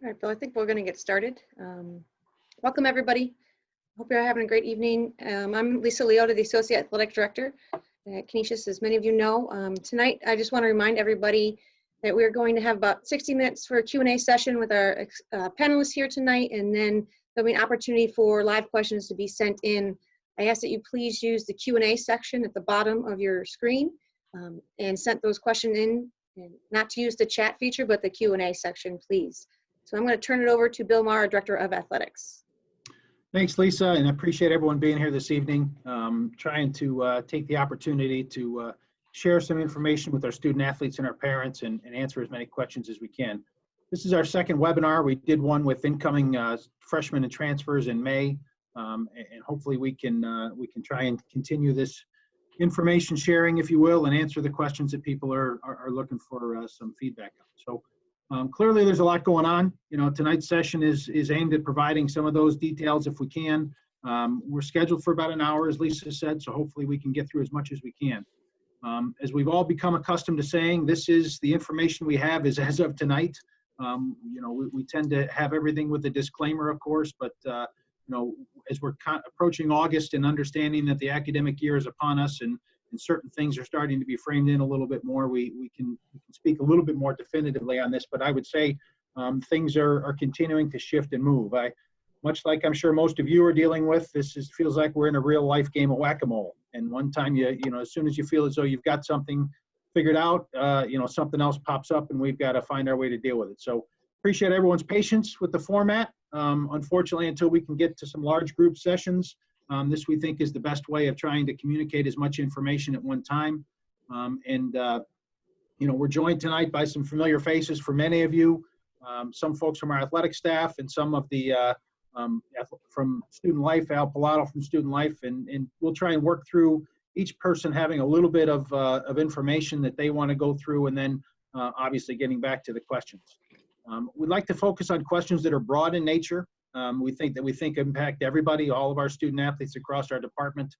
All right, Bill, I think we're going to get started. Welcome, everybody. Hope you're having a great evening. I'm Lisa Leota, the Associate Athletic Director at Canisius, as many of you know. Tonight, I just want to remind everybody that we're going to have about 60 minutes for a Q&A session with our panelists here tonight, and then there'll be an opportunity for live questions to be sent in. I ask that you please use the Q&A section at the bottom of your screen and send those questions in, and not to use the chat feature, but the Q&A section, please. So I'm going to turn it over to Bill Maher, Director of Athletics. Thanks, Lisa, and I appreciate everyone being here this evening. Trying to take the opportunity to share some information with our student athletes and our parents and answer as many questions as we can. This is our second webinar. We did one with incoming freshmen and transfers in May, and hopefully we can try and continue this information sharing, if you will, and answer the questions that people are looking for some feedback on. So. Clearly, there's a lot going on. You know, tonight's session is aimed at providing some of those details if we can. We're scheduled for about an hour, as Lisa said, so hopefully we can get through as much as we can. As we've all become accustomed to saying, this is the information we have is as of tonight. You know, we tend to have everything with a disclaimer, of course, but you know, as we're approaching August and understanding that the academic year is upon us and certain things are starting to be framed in a little bit more, we can speak a little bit more definitively on this. But I would say things are continuing to shift and move. Much like I'm sure most of you are dealing with, feels like we're in a real life game of whack-a-mole. And one time, you know, as soon as you feel as though you've got something figured out, you know, something else pops up and we've got to find our way to deal with it. So appreciate everyone's patience with the format. Unfortunately, until we can get to some large group sessions, this we think is the best way of trying to communicate as much information at one time. You know, we're joined tonight by some familiar faces for many of you, some folks from our athletic staff and some of the from Student Life, Al Pilato from Student Life, and we'll try and work through each person having a little bit of information that they want to go through, and then obviously getting back to the questions. We'd like to focus on questions that are broad in nature. We think impact everybody, all of our student athletes across our department.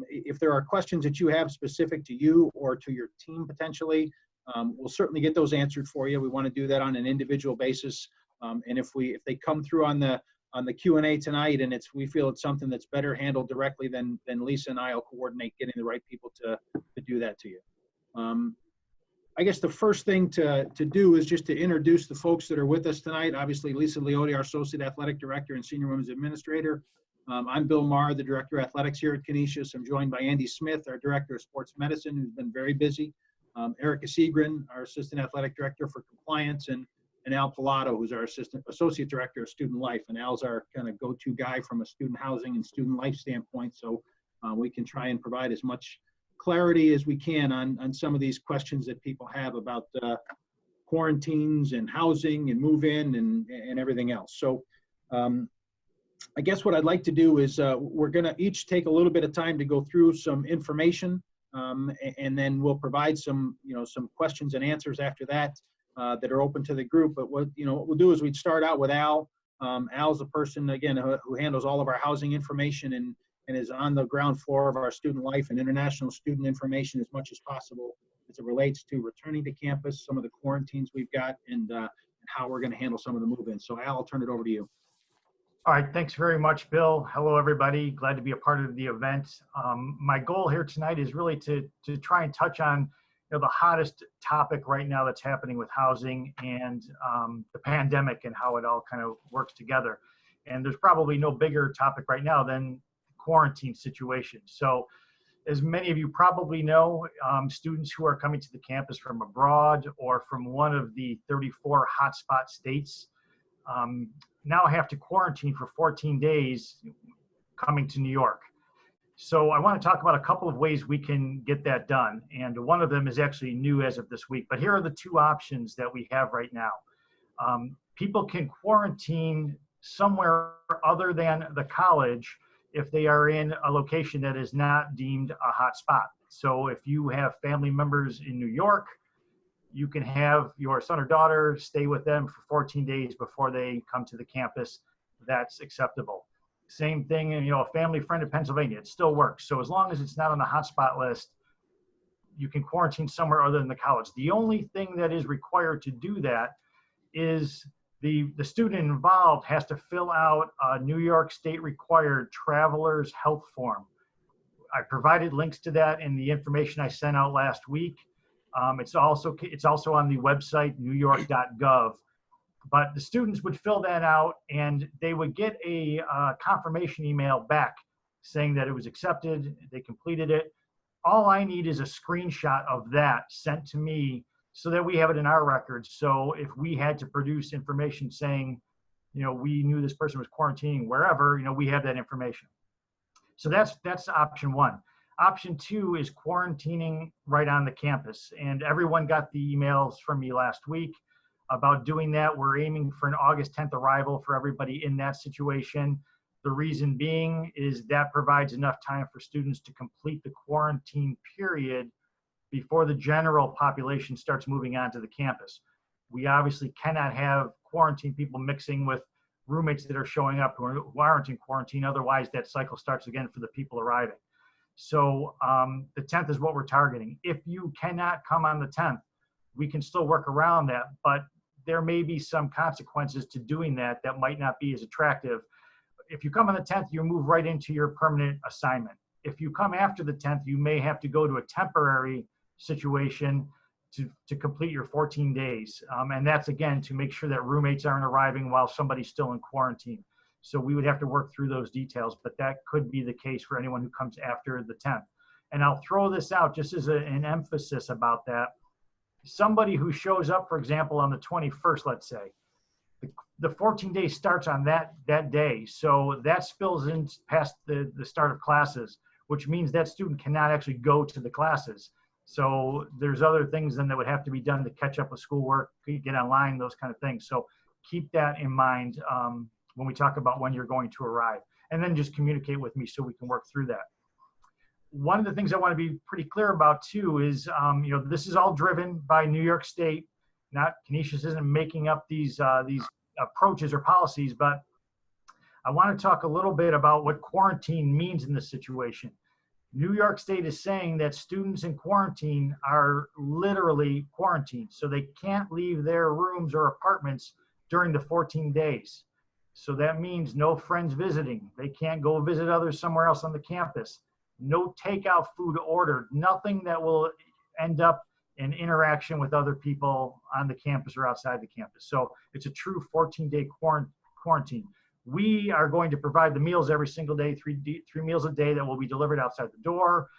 If there are questions that you have specific to you or to your team potentially, we'll certainly get those answered for you. We want to do that on an individual basis. And if they come through on the Q&A tonight and we feel it's something that's better handled directly, then Lisa and I will coordinate getting the right people to do that to you. I guess the first thing to do is just to introduce the folks that are with us tonight. Obviously, Lisa Leota, our Associate Athletic Director and Senior Women's Administrator. I'm Bill Maher, the Director of Athletics here at Canisius. I'm joined by Andy Smith, our Director of Sports Medicine, who's been very busy. Erica Seagren, our Assistant Athletic Director for Compliance, and Al Pilato, who's our Associate Director of Student Life. And Al's our kind of go-to guy from a student housing and student life standpoint, so we can try and provide as much clarity as we can on some of these questions that people have about quarantines and housing and move-in and everything else. So I guess what I'd like to do is we're going to each take a little bit of time to go through some information, and then we'll provide some questions and answers after that that are open to the group. But what we'll do is we'd start out with Al. Al's the person, again, who handles all of our housing information and is on the ground floor of our student life and international student information as much as possible as it relates to returning to campus, some of the quarantines we've got, and how we're going to handle some of the move-ins. So Al, I'll turn it over to you. All right, thanks very much, Bill. Hello, everybody. Glad to be a part of the event. My goal here tonight is really to try and touch on the hottest topic right now that's happening with housing and the pandemic and how it all kind of works together. And there's probably no bigger topic right now than quarantine situation. So as many of you probably know, students who are coming to the campus from abroad or from one of the 34 hotspot states now have to quarantine for 14 days coming to New York. So I want to talk about a couple of ways we can get that done. And one of them is actually new as of this week. But here are the two options that we have right now. People can quarantine somewhere other than the college if they are in a location that is not deemed a hot spot. So if you have family members in New York, you can have your son or daughter stay with them for 14 days before they come to the campus. That's acceptable. Same thing, a family friend in Pennsylvania, it still works. So as long as it's not on the hotspot list, you can quarantine somewhere other than the college. The only thing that is required to do that is the student involved has to fill out a New York State required traveler's health form. I provided links to that in the information I sent out last week. It's also on the website, newyork.gov. But the students would fill that out and they would get a confirmation email back saying that it was accepted, they completed it. All I need is a screenshot of that sent to me so that we have it in our records. So if we had to produce information saying, we knew this person was quarantining wherever, we have that information. So that's option one. Option two is quarantining right on the campus. And everyone got the emails from me last week about doing that. We're aiming for an August 10th arrival for everybody in that situation. The reason being is that provides enough time for students to complete the quarantine period before the general population starts moving onto the campus. We obviously cannot have quarantine people mixing with roommates that are showing up who aren't in quarantine. Otherwise, that cycle starts again for the people arriving. So the 10th is what we're targeting. If you cannot come on the 10th, we can still work around that, but there may be some consequences to doing that that might not be as attractive. If you come on the 10th, you move right into your permanent assignment. If you come after the 10th, you may have to go to a temporary situation to complete your 14 days. And that's, again, to make sure that roommates aren't arriving while somebody's still in quarantine. So we would have to work through those details, but that could be the case for anyone who comes after the 10th. And I'll throw this out just as an emphasis about that. Somebody who shows up, for example, on the 21st, let's say, the 14 days starts on that day. So that spills in past the start of classes, which means that student cannot actually go to the classes. So there's other things then that would have to be done to catch up with schoolwork, get online, those kind of things. So keep that in mind when we talk about when you're going to arrive. And then just communicate with me so we can work through that. One of the things I want to be pretty clear about too is, this is all driven by New York State. Not Canisius isn't making up these approaches or policies, but I want to talk a little bit about what quarantine means in this situation. New York State is saying that students in quarantine are literally quarantined, so they can't leave their rooms or apartments during the 14 days. So that means no friends visiting. They can't go visit others somewhere else on the campus. No takeout food ordered, nothing that will end up in interaction with other people on the campus or outside the campus. So it's a true 14-day quarantine. We are going to provide the meals every single day, three meals a day that will be delivered outside the door.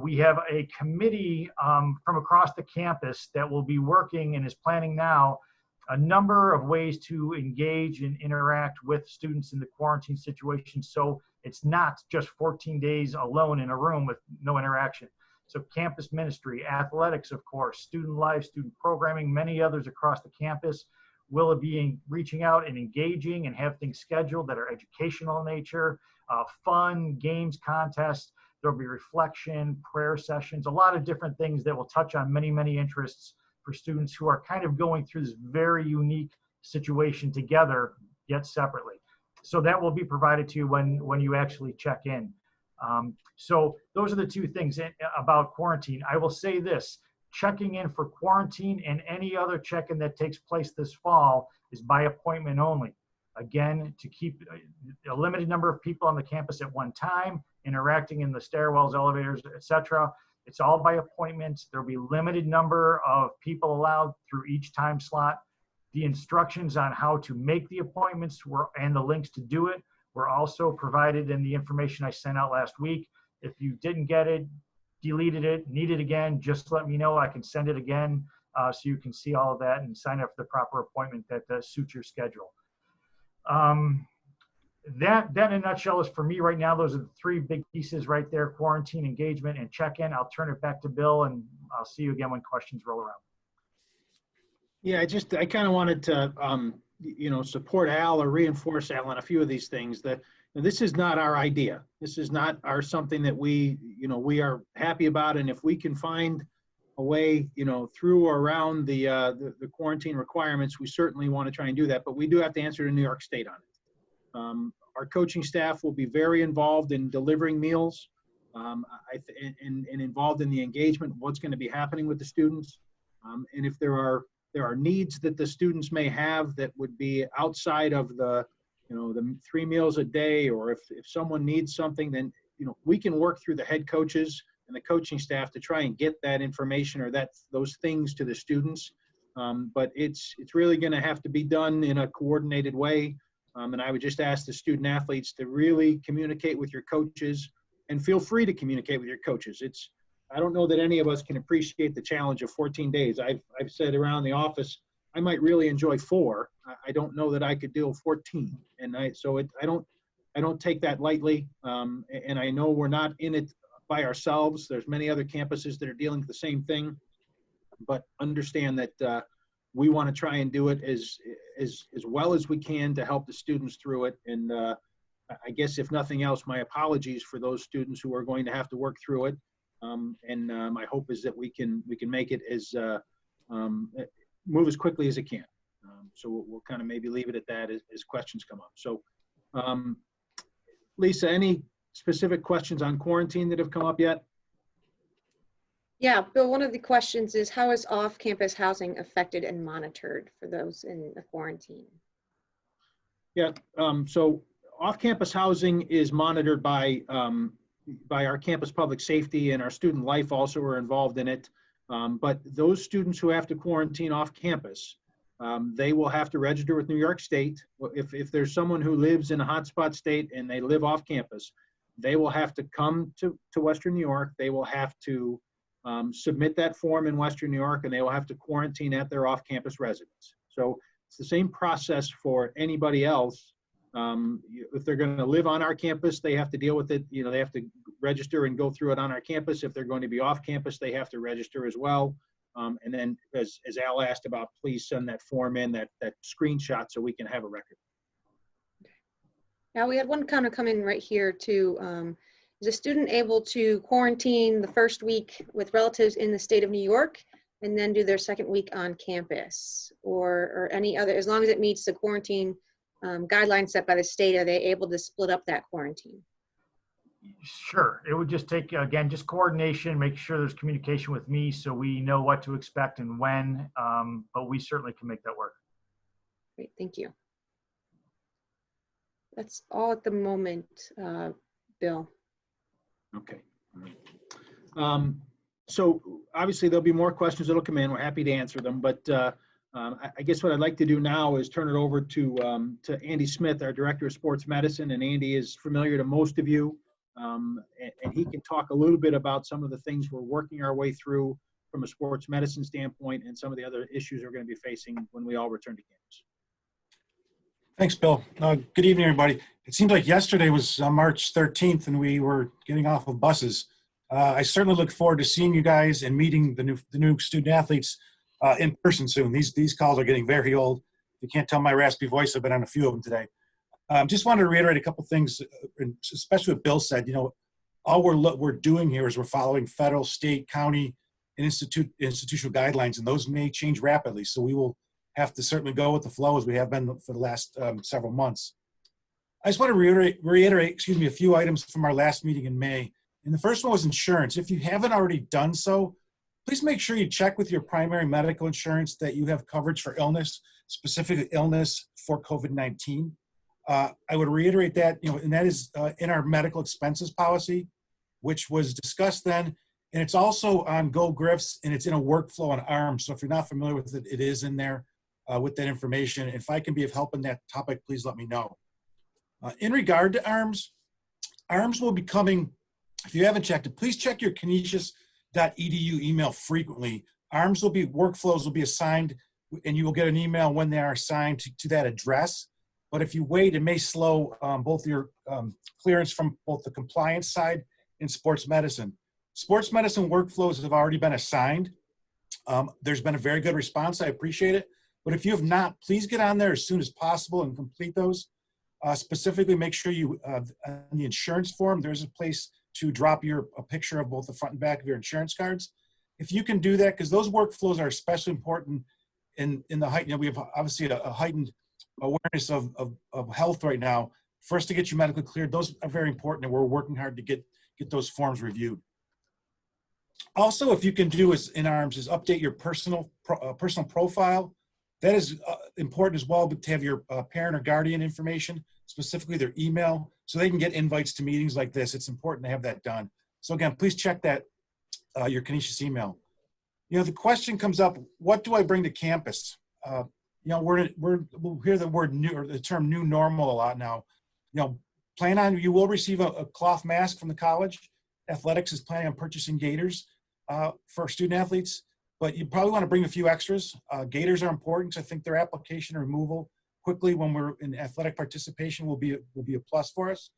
We have a committee from across the campus that will be working and is planning now a number of ways to engage and interact with students in the quarantine situation. So it's not just 14 days alone in a room with no interaction. So campus ministry, athletics, of course, student life, student programming, many others across the campus will be reaching out and engaging and have things scheduled that are educational in nature, fun, games, contests. There'll be reflection, prayer sessions, a lot of different things that will touch on many, many interests for students who are kind of going through this very unique situation together, yet separately. So that will be provided to you when you actually check in. So those are the two things about quarantine. I will say this, checking in for quarantine and any other check-in that takes place this fall is by appointment only. Again, to keep a limited number of people on the campus at one time, interacting in the stairwells, elevators, etc. It's all by appointment. There'll be limited number of people allowed through each time slot. The instructions on how to make the appointments and the links to do it were also provided in the information I sent out last week. If you didn't get it, deleted it, need it again, just let me know. I can send it again so you can see all of that and sign up for the proper appointment that suits your schedule. That in a nutshell is for me right now. Those are the three big pieces right there: quarantine, engagement, and check-in. I'll turn it back to Bill, and I'll see you again when questions roll around. Yeah, I kind of wanted to, support Al or reinforce Al on a few of these things. That this is not our idea. This is not something that we are happy about. And if we can find a way, through or around the quarantine requirements, we certainly want to try and do that. But we do have to answer to New York State on it. Our coaching staff will be very involved in delivering meals, and involved in the engagement, what's going to be happening with the students. And if there are needs that the students may have that would be outside of the 3 meals a day, or if someone needs something, then, we can work through the head coaches and the coaching staff to try and get that information or those things to the students. But it's really going to have to be done in a coordinated way. And I would just ask the student athletes to really communicate with your coaches, and feel free to communicate with your coaches. I don't know that any of us can appreciate the challenge of 14 days. I've said around the office, I might really enjoy 4. I don't know that I could do 14. And I don't take that lightly. And I know we're not in it by ourselves. There's many other campuses that are dealing with the same thing, but understand that we want to try and do it as well as we can to help the students through it. And I guess if nothing else, my apologies for those students who are going to have to work through it. My hope is that we can make it move as quickly as it can. So we'll kind of maybe leave it at that as questions come up. So Lisa, any specific questions on quarantine that have come up yet? Yeah, Bill, one of the questions is, how is off-campus housing affected and monitored for those in the quarantine? Yeah, so off-campus housing is monitored by our campus public safety, and our student life also are involved in it. But those students who have to quarantine off campus, they will have to register with New York State. If there's someone who lives in a hotspot state and they live off campus, they will have to come to Western New York. They will have to submit that form in Western New York, and they will have to quarantine at their off-campus residence. So it's the same process for anybody else. If they're going to live on our campus, they have to deal with it. They have to register and go through it on our campus. If they're going to be off campus, they have to register as well. And then, as Al asked about, please send that form in, that screenshot, so we can have a record. Now, we had one comment come in right here too. Is a student able to quarantine the first week with relatives in the state of New York and then do their second week on campus, or any other, as long as it meets the quarantine guidelines set by the state? Are they able to split up that quarantine? Sure. It would just take, again, just coordination, make sure there's communication with me so we know what to expect and when, but we certainly can make that work. Great, thank you. That's all at the moment, Bill. Okay. So obviously there'll be more questions that'll come in. We're happy to answer them, but I guess what I'd like to do now is turn it over to Andy Smith, our Director of Sports Medicine, and Andy is familiar to most of you, and he can talk a little bit about some of the things we're working our way through from a sports medicine standpoint, and some of the other issues we're going to be facing when we all return to campus. Thanks, Bill. Good evening, everybody. It seems like yesterday was March 13th, and we were getting off of buses. I certainly look forward to seeing you guys and meeting the new student athletes in person soon. These calls are getting very old. You can't tell my raspy voice. I've been on a few of them today. Just wanted to reiterate a couple things, especially what Bill said. All we're doing here is we're following federal, state, county, and institutional guidelines, and those may change rapidly. So we will have to certainly go with the flow as we have been for the last several months. I just want to reiterate, a few items from our last meeting in May. And the first one was insurance. If you haven't already done so, please make sure you check with your primary medical insurance that you have coverage for illness, specifically illness for COVID-19. I would reiterate that, and that is in our medical expenses policy, which was discussed then. And it's also on Go Griffs, and it's in a workflow on ARMS. So if you're not familiar with it, it is in there with that information. If I can be of help in that topic, please let me know. In regard to ARMS, ARMS will be coming, if you haven't checked it, please check your canisius.edu email frequently. ARMS workflows will be assigned, and you will get an email when they are assigned to that address. But if you wait, it may slow both your clearance from both the compliance side and sports medicine. Sports medicine workflows have already been assigned. There's been a very good response. I appreciate it. But if you have not, please get on there as soon as possible and complete those. Specifically, make sure you, on the insurance form, there's a place to drop a picture of both the front and back of your insurance cards. If you can do that, because those workflows are especially important in the height, we have obviously a heightened awareness of health right now. For us to get you medically cleared, those are very important, and we're working hard to get those forms reviewed. Also, if you can do is update your personal profile. That is important as well, but to have your parent or guardian information, specifically their email, so they can get invites to meetings like this. It's important to have that done. So again, please check that, your Canisius email. The question comes up, what do I bring to campus? We'll hear the word new, or the term new normal a lot now. You will receive a cloth mask from the college. Athletics is planning on purchasing gaiters for student athletes, but you probably want to bring a few extras. Gaiters are important because I think their application and removal quickly when we're in athletic participation will be a plus for us.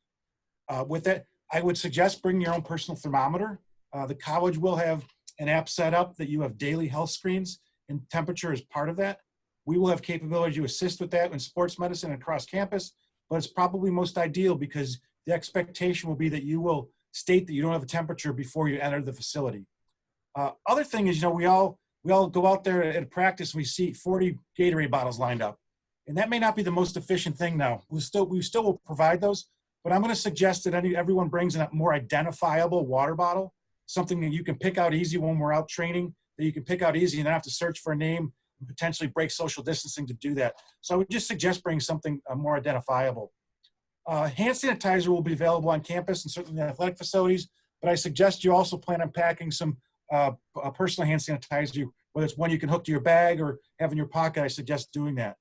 With that, I would suggest bringing your own personal thermometer. The college will have an app set up that you have daily health screens, and temperature is part of that. We will have capability to assist with that in sports medicine across campus, but it's probably most ideal because the expectation will be that you will state that you don't have a temperature before you enter the facility. Other thing is, we all go out there at practice and we see 40 Gatorade bottles lined up. And that may not be the most efficient thing now. We still will provide those, but I'm going to suggest that everyone brings a more identifiable water bottle, something that you can pick out easy when we're out training, that you can pick out easy and not have to search for a name and potentially break social distancing to do that. So I would just suggest bringing something more identifiable. Hand sanitizer will be available on campus and certainly in the athletic facilities, but I suggest you also plan on packing some personal hand sanitizer, whether it's one you can hook to your bag or have in your pocket. I suggest doing that.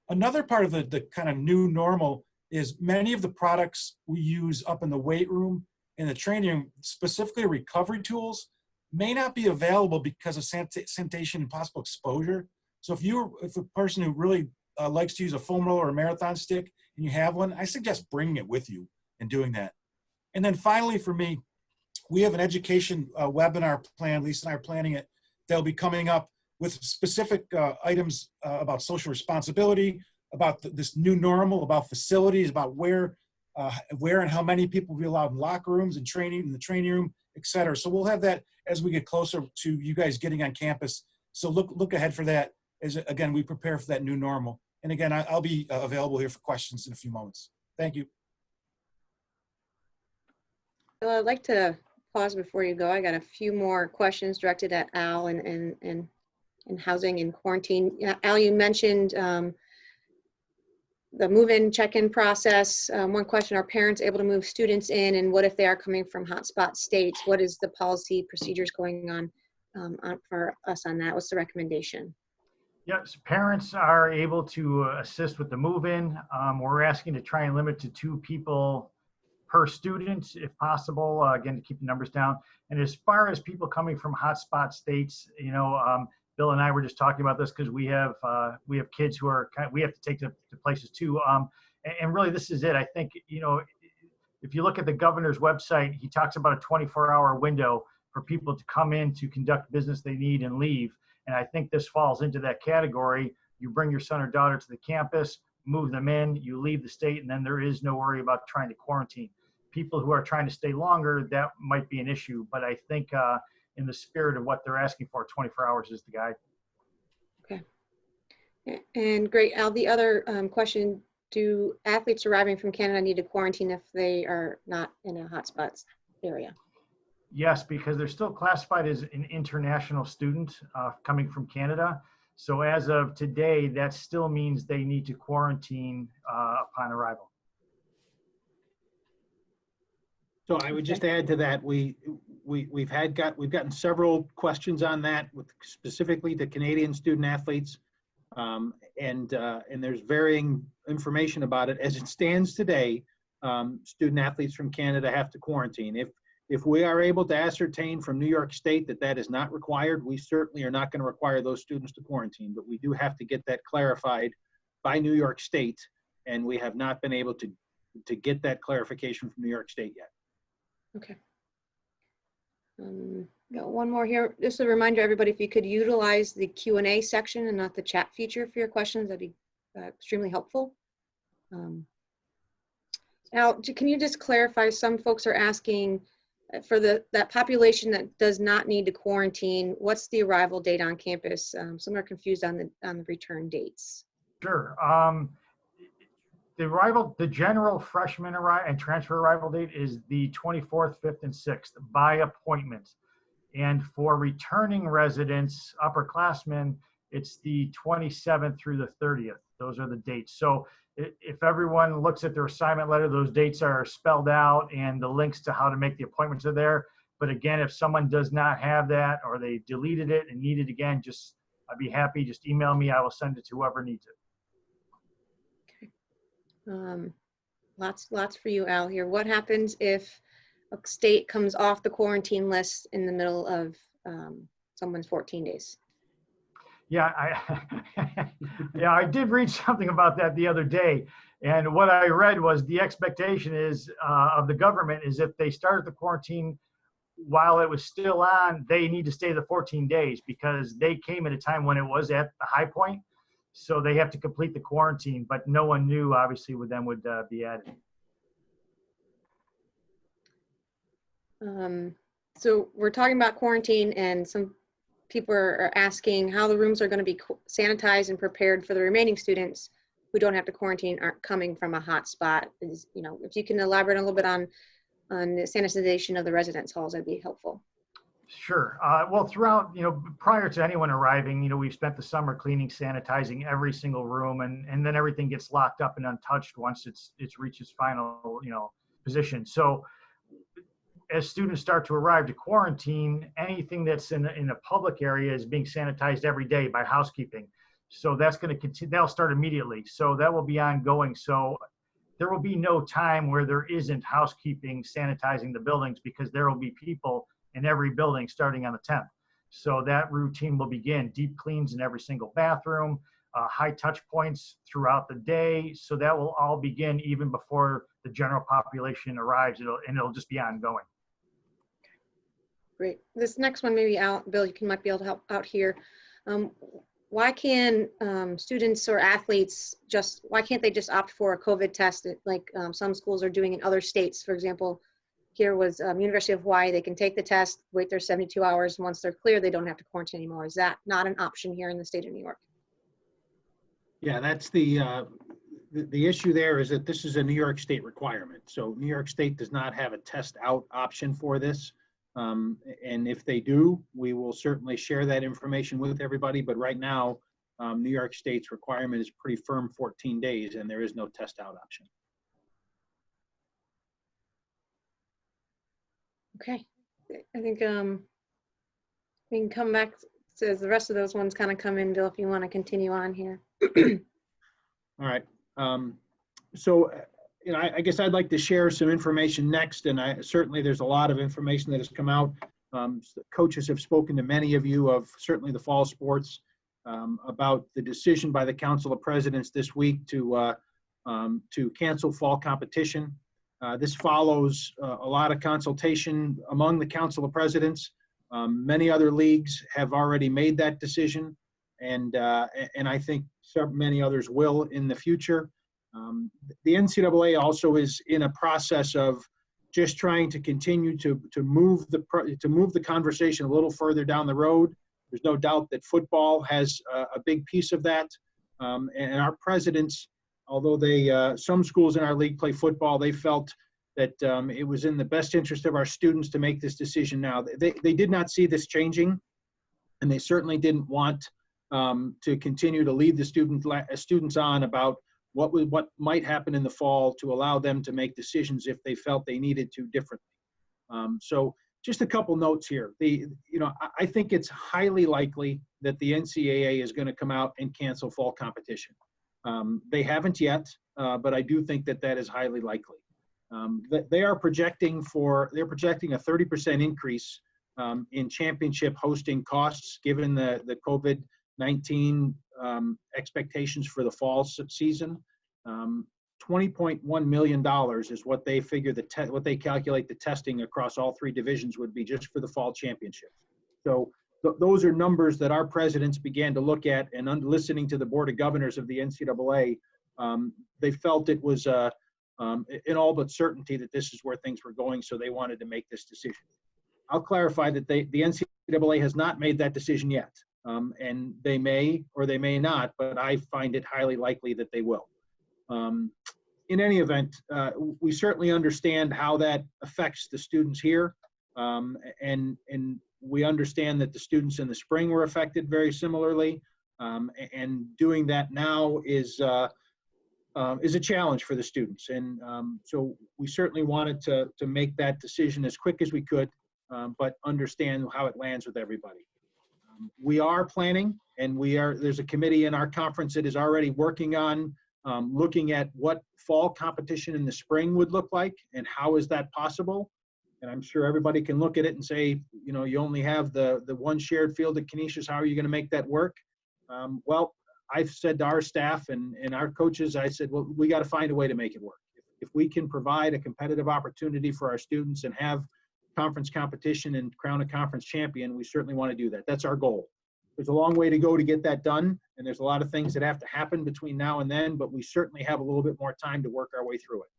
Another part of the kind of new normal is many of the products we use up in the weight room and the training room, specifically recovery tools, may not be available because of sanitation and possible exposure. So if a person who really likes to use a foam roller or a marathon stick and you have one, I suggest bringing it with you and doing that. And then finally for me, we have an education webinar plan. Lisa and I are planning it. They'll be coming up with specific items about social responsibility, about this new normal, about facilities, about where and how many people will be allowed in locker rooms and training in the training room, et cetera. So we'll have that as we get closer to you guys getting on campus. So look ahead for that as, again, we prepare for that new normal. And again, I'll be available here for questions in a few moments. Thank you. Well, I'd like to pause before you go. I got a few more questions directed at Al and housing and quarantine. Al, you mentioned the move-in check-in process. One question, are parents able to move students in, and what if they are coming from hotspot states? What is the policy procedures going on for us on that? What's the recommendation? Yes, parents are able to assist with the move-in. We're asking to try and limit to 2 people per student, if possible, again, to keep the numbers down. And as far as people coming from hotspot states, Bill and I were just talking about this because we have kids who are we have to take to places too. And really, this is it. I think, if you look at the governor's website, he talks about a 24-hour window for people to come in to conduct business they need and leave. And I think this falls into that category. You bring your son or daughter to the campus, move them in, you leave the state, and then there is no worry about trying to quarantine. People who are trying to stay longer, that might be an issue. But I think in the spirit of what they're asking for, 24 hours is the guide. Okay. And great, Al, the other question, do athletes arriving from Canada need to quarantine if they are not in a hotspot area? Yes, because they're still classified as an international student coming from Canada. So as of today, that still means they need to quarantine upon arrival. So I would just add to that, we've gotten several questions on that, with specifically to Canadian student athletes, and there's varying information about it. As it stands today, student athletes from Canada have to quarantine. If we are able to ascertain from New York State that is not required, we certainly are not going to require those students to quarantine, but we do have to get that clarified by New York State and we have not been able to get that clarification from New York State yet. Okay. Got one more here. Just a reminder, everybody, if you could utilize the Q&A section and not the chat feature for your questions, that'd be extremely helpful. Al, can you just clarify, some folks are asking for that population that does not need to quarantine, what's the arrival date on campus? Some are confused on the return dates. Sure. The general freshman arrival and transfer arrival date is the 24th, 5th, and 6th by appointment. And for returning residents, upperclassmen, it's the 27th through the 30th. Those are the dates. So if everyone looks at their assignment letter, those dates are spelled out and the links to how to make the appointments are there. But again, if someone does not have that or they deleted it and need it again, I'd be happy, just email me. I will send it to whoever needs it. Lots for you, Al, here. What happens if a state comes off the quarantine list in the middle of someone's 14 days? Yeah, I did read something about that the other day. And what I read was the expectation is of the government is if they started the quarantine while it was still on, they need to stay the 14 days because they came at a time when it was at the high point. So they have to complete the quarantine, but no one knew, obviously, what them would be added. So we're talking about quarantine, and some people are asking how the rooms are going to be sanitized and prepared for the remaining students who don't have to quarantine, aren't coming from a hot spot. If you can elaborate a little bit on the sanitization of the residence halls, that'd be helpful. Sure. Well, throughout, prior to anyone arriving, we've spent the summer cleaning, sanitizing every single room, and then everything gets locked up and untouched once it's reached its final, position. So as students start to arrive to quarantine, anything that's in a public area is being sanitized every day by housekeeping. So that's going to continue. That'll start immediately. So that will be ongoing. So there will be no time where there isn't housekeeping sanitizing the buildings because there will be people in every building starting on the 10th. So that routine will begin. Deep cleans in every single bathroom, high touch points throughout the day. So that will all begin even before the general population arrives. It'll just be ongoing. Great. This next one, maybe Bill, you might be able to help out here. Why can students or athletes why can't they just opt for a COVID test like some schools are doing in other states? For example, here was University of Hawaii. They can take the test, wait their 72 hours, and once they're clear, they don't have to quarantine anymore. Is that not an option here in the state of New York? Yeah, that's the issue there is that this is a New York State requirement. So New York State does not have a test out option for this. And if they do, we will certainly share that information with everybody. But right now, New York State's requirement is pretty firm, 14 days, and there is no test out option. Okay, I think we can come back to the rest of those ones kind of come in, Bill, if you want to continue on here. All right. I guess I'd like to share some information next, and certainly there's a lot of information that has come out. Coaches have spoken to many of you of certainly the fall sports about the decision by the Council of Presidents this week to cancel fall competition. This follows a lot of consultation among the Council of Presidents. Many other leagues have already made that decision, and I think many others will in the future. The NCAA also is in a process of just trying to continue to move the conversation a little further down the road. There's no doubt that football has a big piece of that, and our presidents, although some schools in our league play football, they felt that it was in the best interest of our students to make this decision now. They did not see this changing, and they certainly didn't want to continue to lead the students on about what might happen in the fall to allow them to make decisions if they felt they needed to differently. So just a couple notes here. I think it's highly likely that the NCAA is going to come out and cancel fall competition. They haven't yet, but I do think that is highly likely. They're projecting a 30% increase in championship hosting costs given the COVID-19 expectations for the fall season. $20.1 million is what they figure what they calculate the testing across all three divisions would be just for the fall championships. So those are numbers that our presidents began to look at, and listening to the Board of Governors of the NCAA, they felt it was in all but certainty that this is where things were going, so they wanted to make this decision. I'll clarify that the NCAA has not made that decision yet, and they may or they may not, but I find it highly likely that they will. In any event, we certainly understand how that affects the students here, and we understand that the students in the spring were affected very similarly, and doing that now is a challenge for the students. And so we certainly wanted to make that decision as quick as we could, but understand how it lands with everybody. We are planning, and there's a committee in our conference that is already working on looking at what fall competition in the spring would look like and how is that possible. And I'm sure everybody can look at it and say, you know, you only have the one shared field at Canisius, how are you going to make that work? Well, I've said to our staff and our coaches, I said, well, we got to find a way to make it work. If we can provide a competitive opportunity for our students and have conference competition and crown a conference champion, we certainly want to do that. That's our goal. There's a long way to go to get that done, and there's a lot of things that have to happen between now and then, but we certainly have a little bit more time to work our way through it.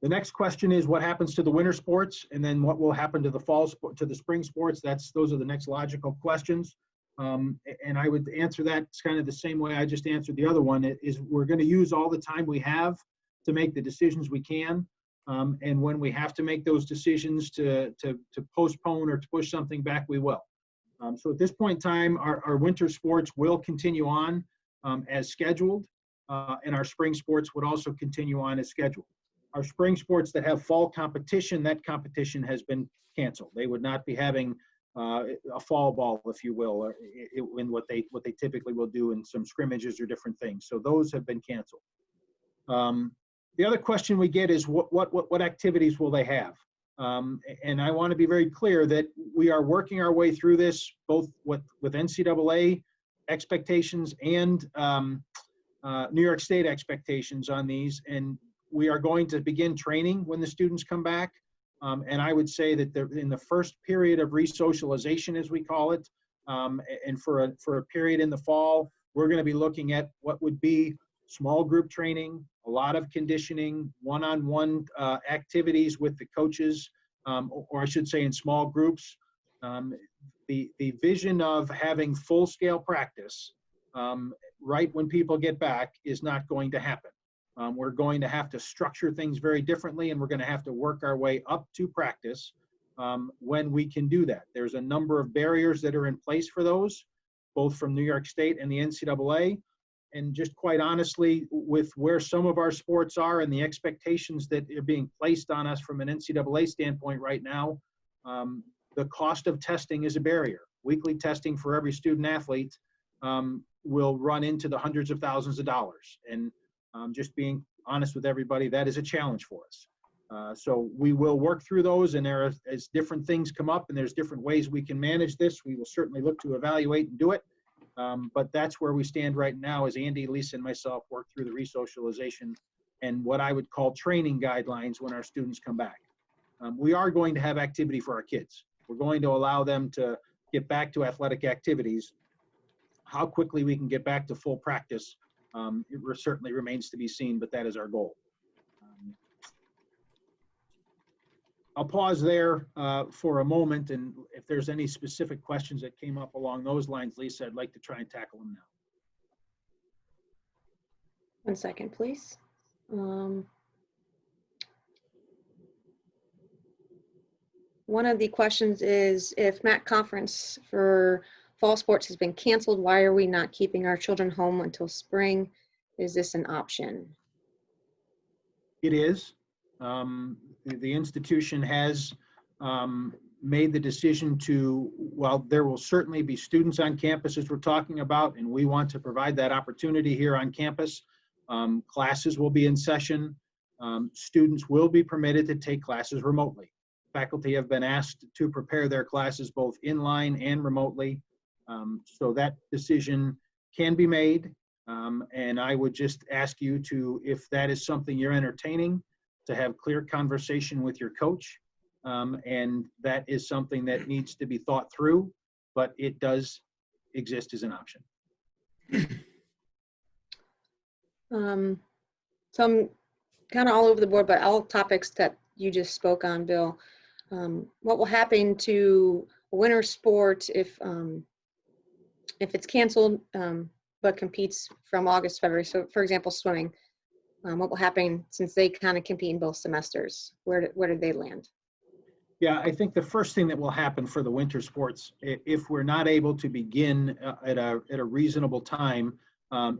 The next question is what happens to the winter sports, and then what will happen to the spring sports? Those are the next logical questions. And I would answer that kind of the same way I just answered the other one, is we're going to use all the time we have to make the decisions we can. And when we have to make those decisions to postpone or to push something back, we will. So at this point in time, our winter sports will continue on as scheduled, and our spring sports would also continue on as scheduled. Our spring sports that have fall competition, that competition has been canceled. They would not be having a fall ball, if you will, or in what they typically will do in some scrimmages or different things. So those have been canceled. The other question we get is what activities will they have? And I want to be very clear that we are working our way through this, both with NCAA expectations and New York State expectations on these. And we are going to begin training when the students come back. And I would say that in the first period of re-socialization, as we call it, and for a period in the fall, we're going to be looking at what would be small group training, a lot of conditioning, one-on-one activities with the coaches, or I should say in small groups. The vision of having full-scale practice right when people get back is not going to happen. We're going to have to structure things very differently, and we're going to have to work our way up to practice when we can do that. There's a number of barriers that are in place for those, both from New York State and the NCAA. And just quite honestly, with where some of our sports are and the expectations that are being placed on us from an NCAA standpoint right now, the cost of testing is a barrier. Weekly testing for every student athlete will run into the hundreds of thousands of dollars. And just being honest with everybody, that is a challenge for us. So we will work through those, and as different things come up and there's different ways we can manage this, we will certainly look to evaluate and do it. But that's where we stand right now as Andy, Lisa, and myself work through the re-socialization and what I would call training guidelines when our students come back. We are going to have activity for our kids. We're going to allow them to get back to athletic activities. How quickly we can get back to full practice, it certainly remains to be seen, but that is our goal. I'll pause there for a moment, and if there's any specific questions that came up along those lines, Lisa, I'd like to try and tackle them now. 1 second, please. One of the questions is, if MAC conference for fall sports has been canceled, why are we not keeping our children home until spring? Is this an option? It is. The institution has made the decision to, while there will certainly be students on campus as we're talking about, and we want to provide that opportunity here on campus, classes will be in session. Students will be permitted to take classes remotely. Faculty have been asked to prepare their classes both inline and remotely. So that decision can be made. And I would just ask you to, if that is something you're entertaining, to have clear conversation with your coach. And that is something that needs to be thought through, but it does exist as an option. So I'm kind of all over the board, but all topics that you just spoke on, Bill. What will happen to winter sport if it's canceled but competes from August, February? So, for example, swimming. What will happen since they kind of compete in both semesters? Where did they land? Yeah, I think the first thing that will happen for the winter sports, if we're not able to begin at a reasonable time,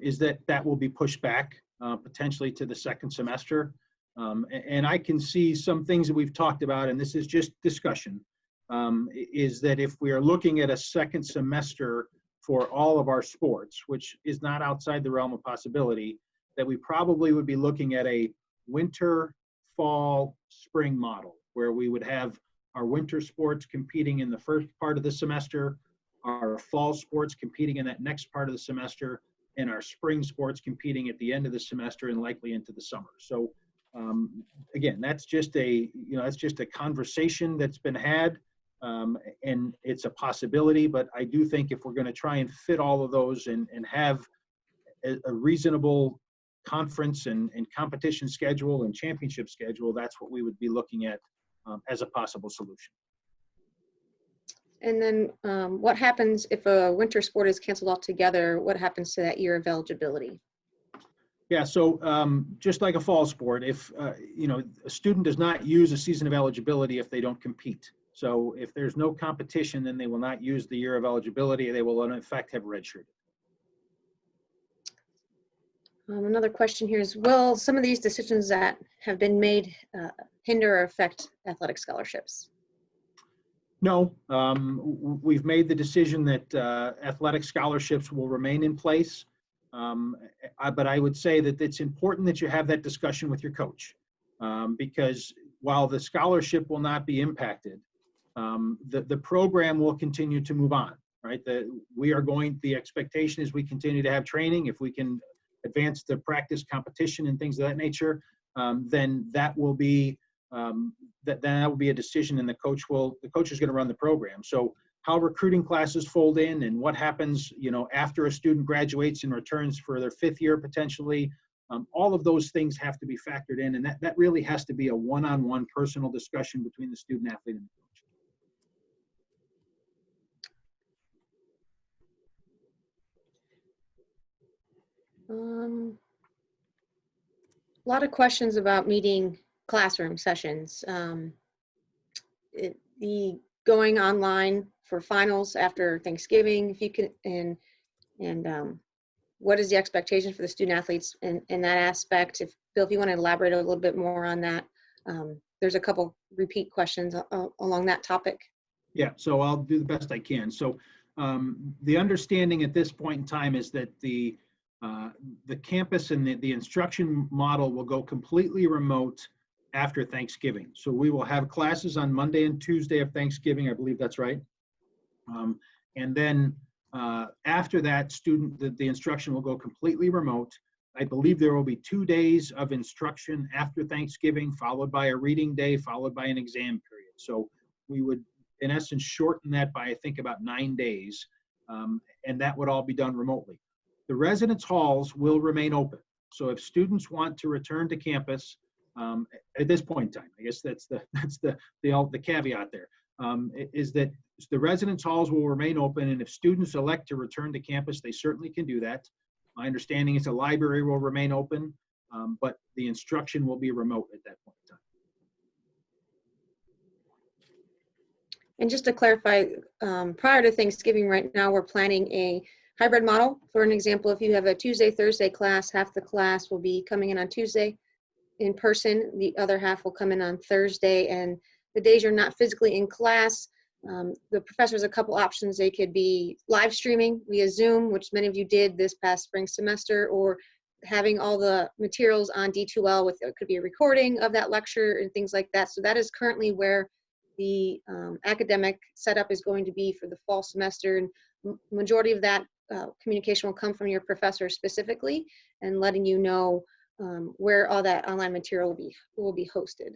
is that will be pushed back potentially to the second semester. And I can see some things that we've talked about, and this is just discussion, is that if we are looking at a second semester for all of our sports, which is not outside the realm of possibility, that we probably would be looking at a winter, fall, spring model, where we would have our winter sports competing in the first part of the semester, our fall sports competing in that next part of the semester, and our spring sports competing at the end of the semester and likely into the summer. So again, that's just a conversation that's been had, and it's a possibility. But I do think if we're going to try and fit all of those and have a reasonable conference and competition schedule and championship schedule, that's what we would be looking at as a possible solution. And then what happens if a winter sport is canceled altogether? What happens to that year of eligibility? Yeah, so just like a fall sport, if a student does not use a season of eligibility if they don't compete. So if there's no competition, then they will not use the year of eligibility. They will in effect have redshirted. Another question here is, will some of these decisions that have been made hinder or affect athletic scholarships? No, we've made the decision that athletic scholarships will remain in place. But I would say that it's important that you have that discussion with your coach, because while the scholarship will not be impacted, the program will continue to move on, right? The expectation is we continue to have training. If we can advance the practice competition and things of that nature, then that will be that will be a decision, and the coach is going to run the program. So how recruiting classes fold in and what happens, after a student graduates and returns for their fifth year potentially, all of those things have to be factored in, and that really has to be a one-on-one personal discussion between the student athlete and the coach. A lot of questions about meeting classroom sessions. The going online for finals after Thanksgiving, if you can, and what is the expectation for the student athletes in that aspect? Bill, if you want to elaborate a little bit more on that, there's a couple repeat questions along that topic. Yeah, so I'll do the best I can. So the understanding at this point in time is that the campus and the instruction model will go completely remote after Thanksgiving. So we will have classes on Monday and Tuesday of Thanksgiving, I believe that's right. And then after that, the instruction will go completely remote. I believe there will be 2 days of instruction after Thanksgiving, followed by a reading day, followed by an exam period. So we would, in essence, shorten that by, I think, about 9 days, and that would all be done remotely. The residence halls will remain open. So if students want to return to campus at this point in time, I guess that's the caveat there, is that the residence halls will remain open, and if students elect to return to campus, they certainly can do that. My understanding is the library will remain open, but the instruction will be remote at that point in time. And just to clarify, prior to Thanksgiving right now, we're planning a hybrid model. For an example, if you have a Tuesday, Thursday class, half the class will be coming in on Tuesday in person, the other half will come in on Thursday, and the days you're not physically in class, the professor has a couple options. They could be live streaming via Zoom, which many of you did this past spring semester, or having all the materials on D2L with, it could be a recording of that lecture and things like that. So that is currently where the academic setup is going to be for the fall semester, and majority of that communication will come from your professor specifically and letting you know where all that online material will be hosted.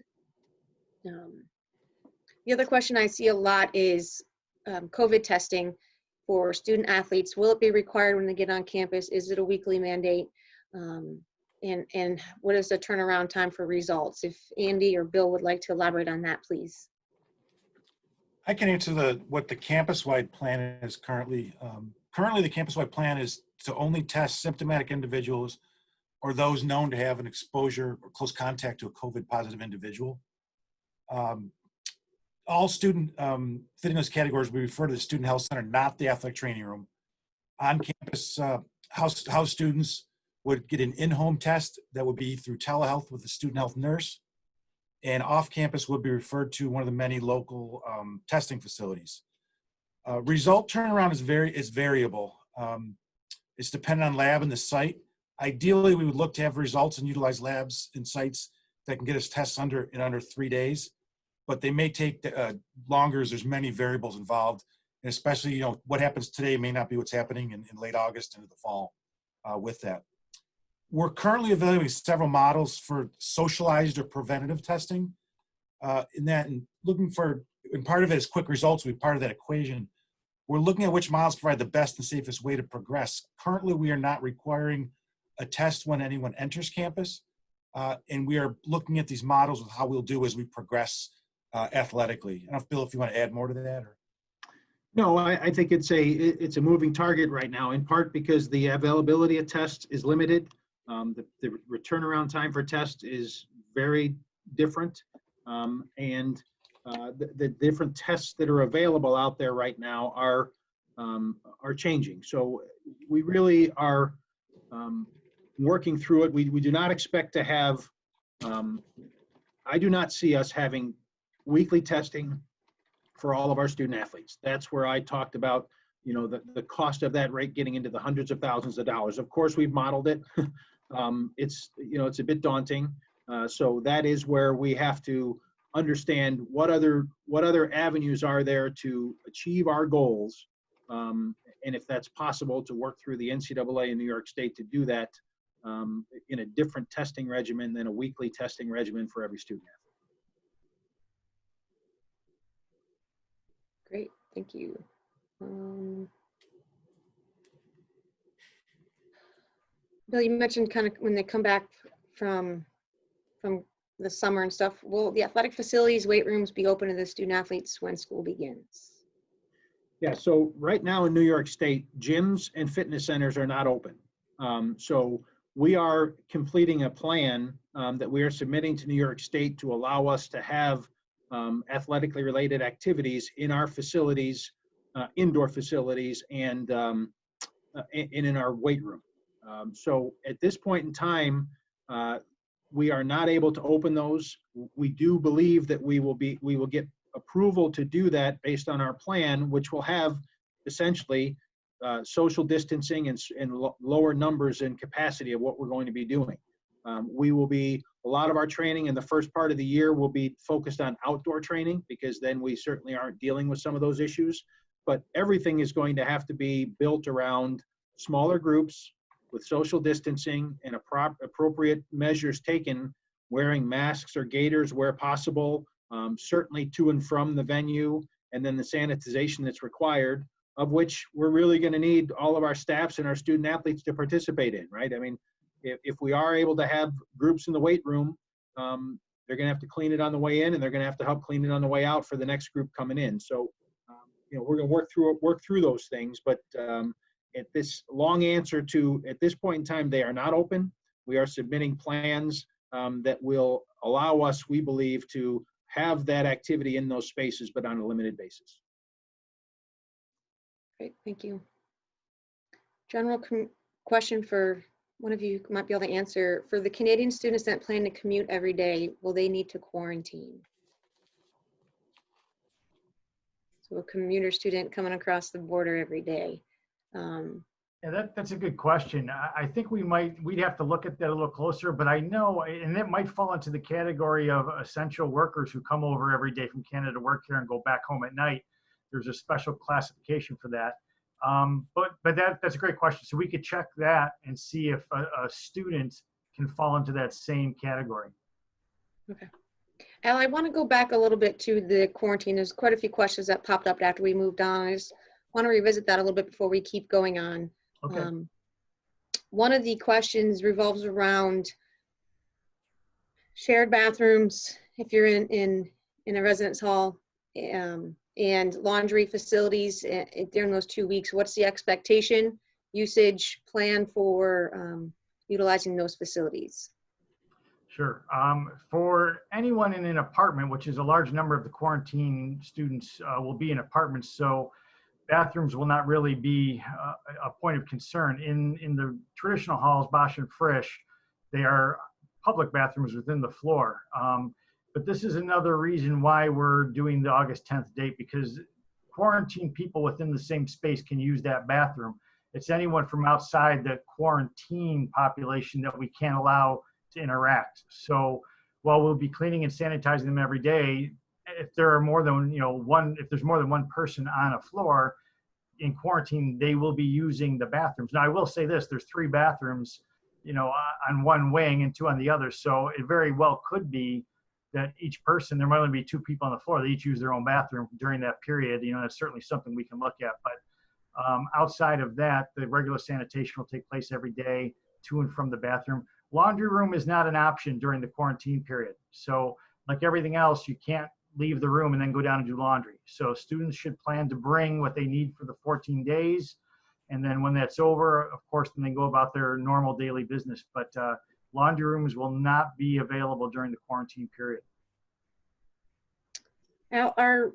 The other question I see a lot is COVID testing for student athletes. Will it be required when they get on campus? Is it a weekly mandate? And what is the turnaround time for results? If Andy or Bill would like to elaborate on that, please. I can answer what the campus-wide plan is currently. Currently, the campus-wide plan is to only test symptomatic individuals or those known to have an exposure or close contact to a COVID-positive individual. All student fitting those categories, we refer to the student health center, not the athletic training room. On campus, house students would get an in-home test that would be through telehealth with a student health nurse, and off campus would be referred to one of the many local testing facilities. Result turnaround is variable. It's dependent on lab and the site. Ideally, we would look to have results and utilize labs and sites that can get us tests in under 3 days, but they may take longer as there's many variables involved, and especially, what happens today may not be what's happening in late August into the fall with that. We're currently evaluating several models for socialized or preventative testing and part of it is quick results will be part of that equation. We're looking at which models provide the best and safest way to progress. Currently, we are not requiring a test when anyone enters campus, and we are looking at these models of how we'll do as we progress athletically. I don't know, Bill, if you want to add more to that. Or. No, I think it's a moving target right now, in part because the availability of tests is limited. The turnaround time for tests is very different, and the different tests that are available out there right now are changing. So we really are working through it. We do not expect to have. I do not see us having weekly testing for all of our student athletes. That's where I talked about, the cost of that rate getting into the hundreds of thousands of dollars. Of course, we've modeled it. It's a bit daunting. So that is where we have to understand what other avenues are there to achieve our goals. And if that's possible, to work through the NCAA and New York State to do that in a different testing regimen than a weekly testing regimen for every student athlete. Great, thank you. Bill, you mentioned kind of when they come back from the summer and stuff, will the athletic facilities, weight rooms be open to the student athletes when school begins? Yeah, so right now in New York State, gyms and fitness centers are not open. So we are completing a plan that we are submitting to New York State to allow us to have athletically related activities in our facilities, indoor facilities, and in our weight room. So at this point in time, we are not able to open those. We do believe that we will get approval to do that based on our plan, which will have essentially social distancing and lower numbers and capacity of what we're going to be doing. A lot of our training in the first part of the year will be focused on outdoor training, because then we certainly aren't dealing with some of those issues. But everything is going to have to be built around smaller groups with social distancing and appropriate measures taken, wearing masks or gaiters where possible, certainly to and from the venue, and then the sanitization that's required, of which we're really going to need all of our staffs and our student athletes to participate in, right? I mean, if we are able to have groups in the weight room, they're going to have to clean it on the way in, and they're going to have to help clean it on the way out for the next group coming in. So, we're going to work through those things. But at this long answer to, at this point in time, they are not open. We are submitting plans that will allow us, we believe, to have that activity in those spaces, but on a limited basis. Great, thank you. General question for one of you might be able to answer. For the Canadian students that plan to commute every day, will they need to quarantine? So a commuter student coming across the border every day. Yeah, that's a good question. I think we'd have to look at that a little closer, but I know, and it might fall into the category of essential workers who come over every day from Canada to work here and go back home at night. There's a special classification for that. But that's a great question. So we could check that and see if a student can fall into that same category. Okay. Al, I want to go back a little bit to the quarantine. There's quite a few questions that popped up after we moved on. I just want to revisit that a little bit before we keep going on. Okay. One of the questions revolves around shared bathrooms if you're in a residence hall, and laundry facilities during those 2 weeks. What's the expectation, usage plan for utilizing those facilities? Sure. For anyone in an apartment, which is a large number of the quarantine students will be in apartments, so bathrooms will not really be a point of concern. In the traditional halls, Bosch and Frisch, they are public bathrooms within the floor. But this is another reason why we're doing the August 10th date, because quarantine people within the same space can use that bathroom. It's anyone from outside the quarantine population that we can't allow to interact. So while we'll be cleaning and sanitizing them every day, if there are more than if there's more than one person on a floor in quarantine, they will be using the bathrooms. Now I will say this: there's 3 bathrooms, on one wing and 2 on the other. So it very well could be that each person, there might only be 2 people on the floor, they each use their own bathroom during that period. That's certainly something we can look at. But outside of that, the regular sanitation will take place every day to and from the bathroom. Laundry room is not an option during the quarantine period. So like everything else, you can't leave the room and then go down and do laundry. So students should plan to bring what they need for the 14 days. And then when that's over, of course, then they go about their normal daily business. But laundry rooms will not be available during the quarantine period. Now, are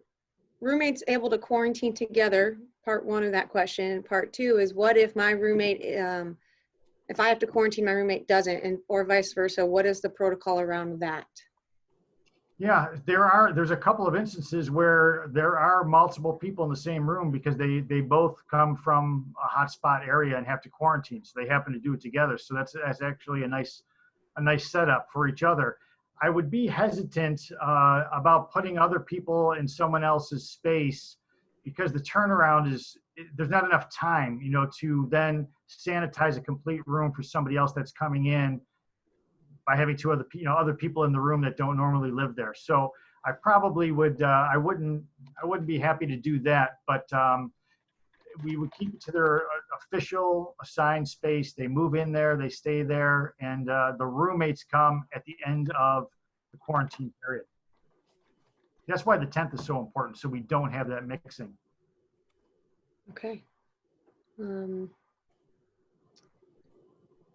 roommates able to quarantine together? Part 1 of that question. Part 2 is, what if my roommate, if I have to quarantine, my roommate doesn't, or vice versa? What is the protocol around that? Yeah, there's a couple of instances where there are multiple people in the same room because they both come from a hotspot area and have to quarantine. So they happen to do it together. So that's actually a nice setup for each other. I would be hesitant about putting other people in someone else's space, because the turnaround there's not enough time, to then sanitize a complete room for somebody else that's coming in by having 2 other people in the room that don't normally live there. So I probably would, I wouldn't be happy to do that, but we would keep it to their official assigned space. They move in there, they stay there, and the roommates come at the end of the quarantine period. That's why the 10th is so important, so we don't have that mixing. Okay.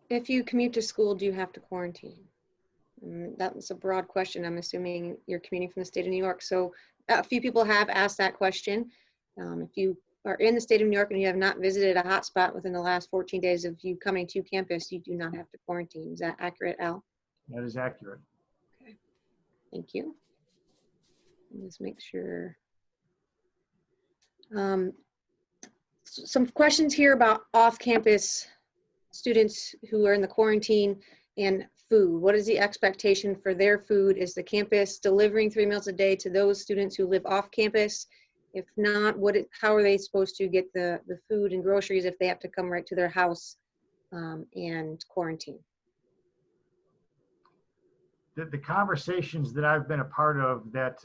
If you commute to school, do you have to quarantine? That's a broad question. I'm assuming you're commuting from the state of New York. So a few people have asked that question. If you are in the state of New York and you have not visited a hotspot within the last 14 days of you coming to campus, you do not have to quarantine. Is that accurate, Al? That is accurate. Okay. Thank you. Let's make sure. Some questions here about off-campus students who are in the quarantine and food. What is the expectation for their food? Is the campus delivering 3 meals a day to those students who live off campus? If not, how are they supposed to get the food and groceries if they have to come right to their house and quarantine? The conversations that I've been a part of that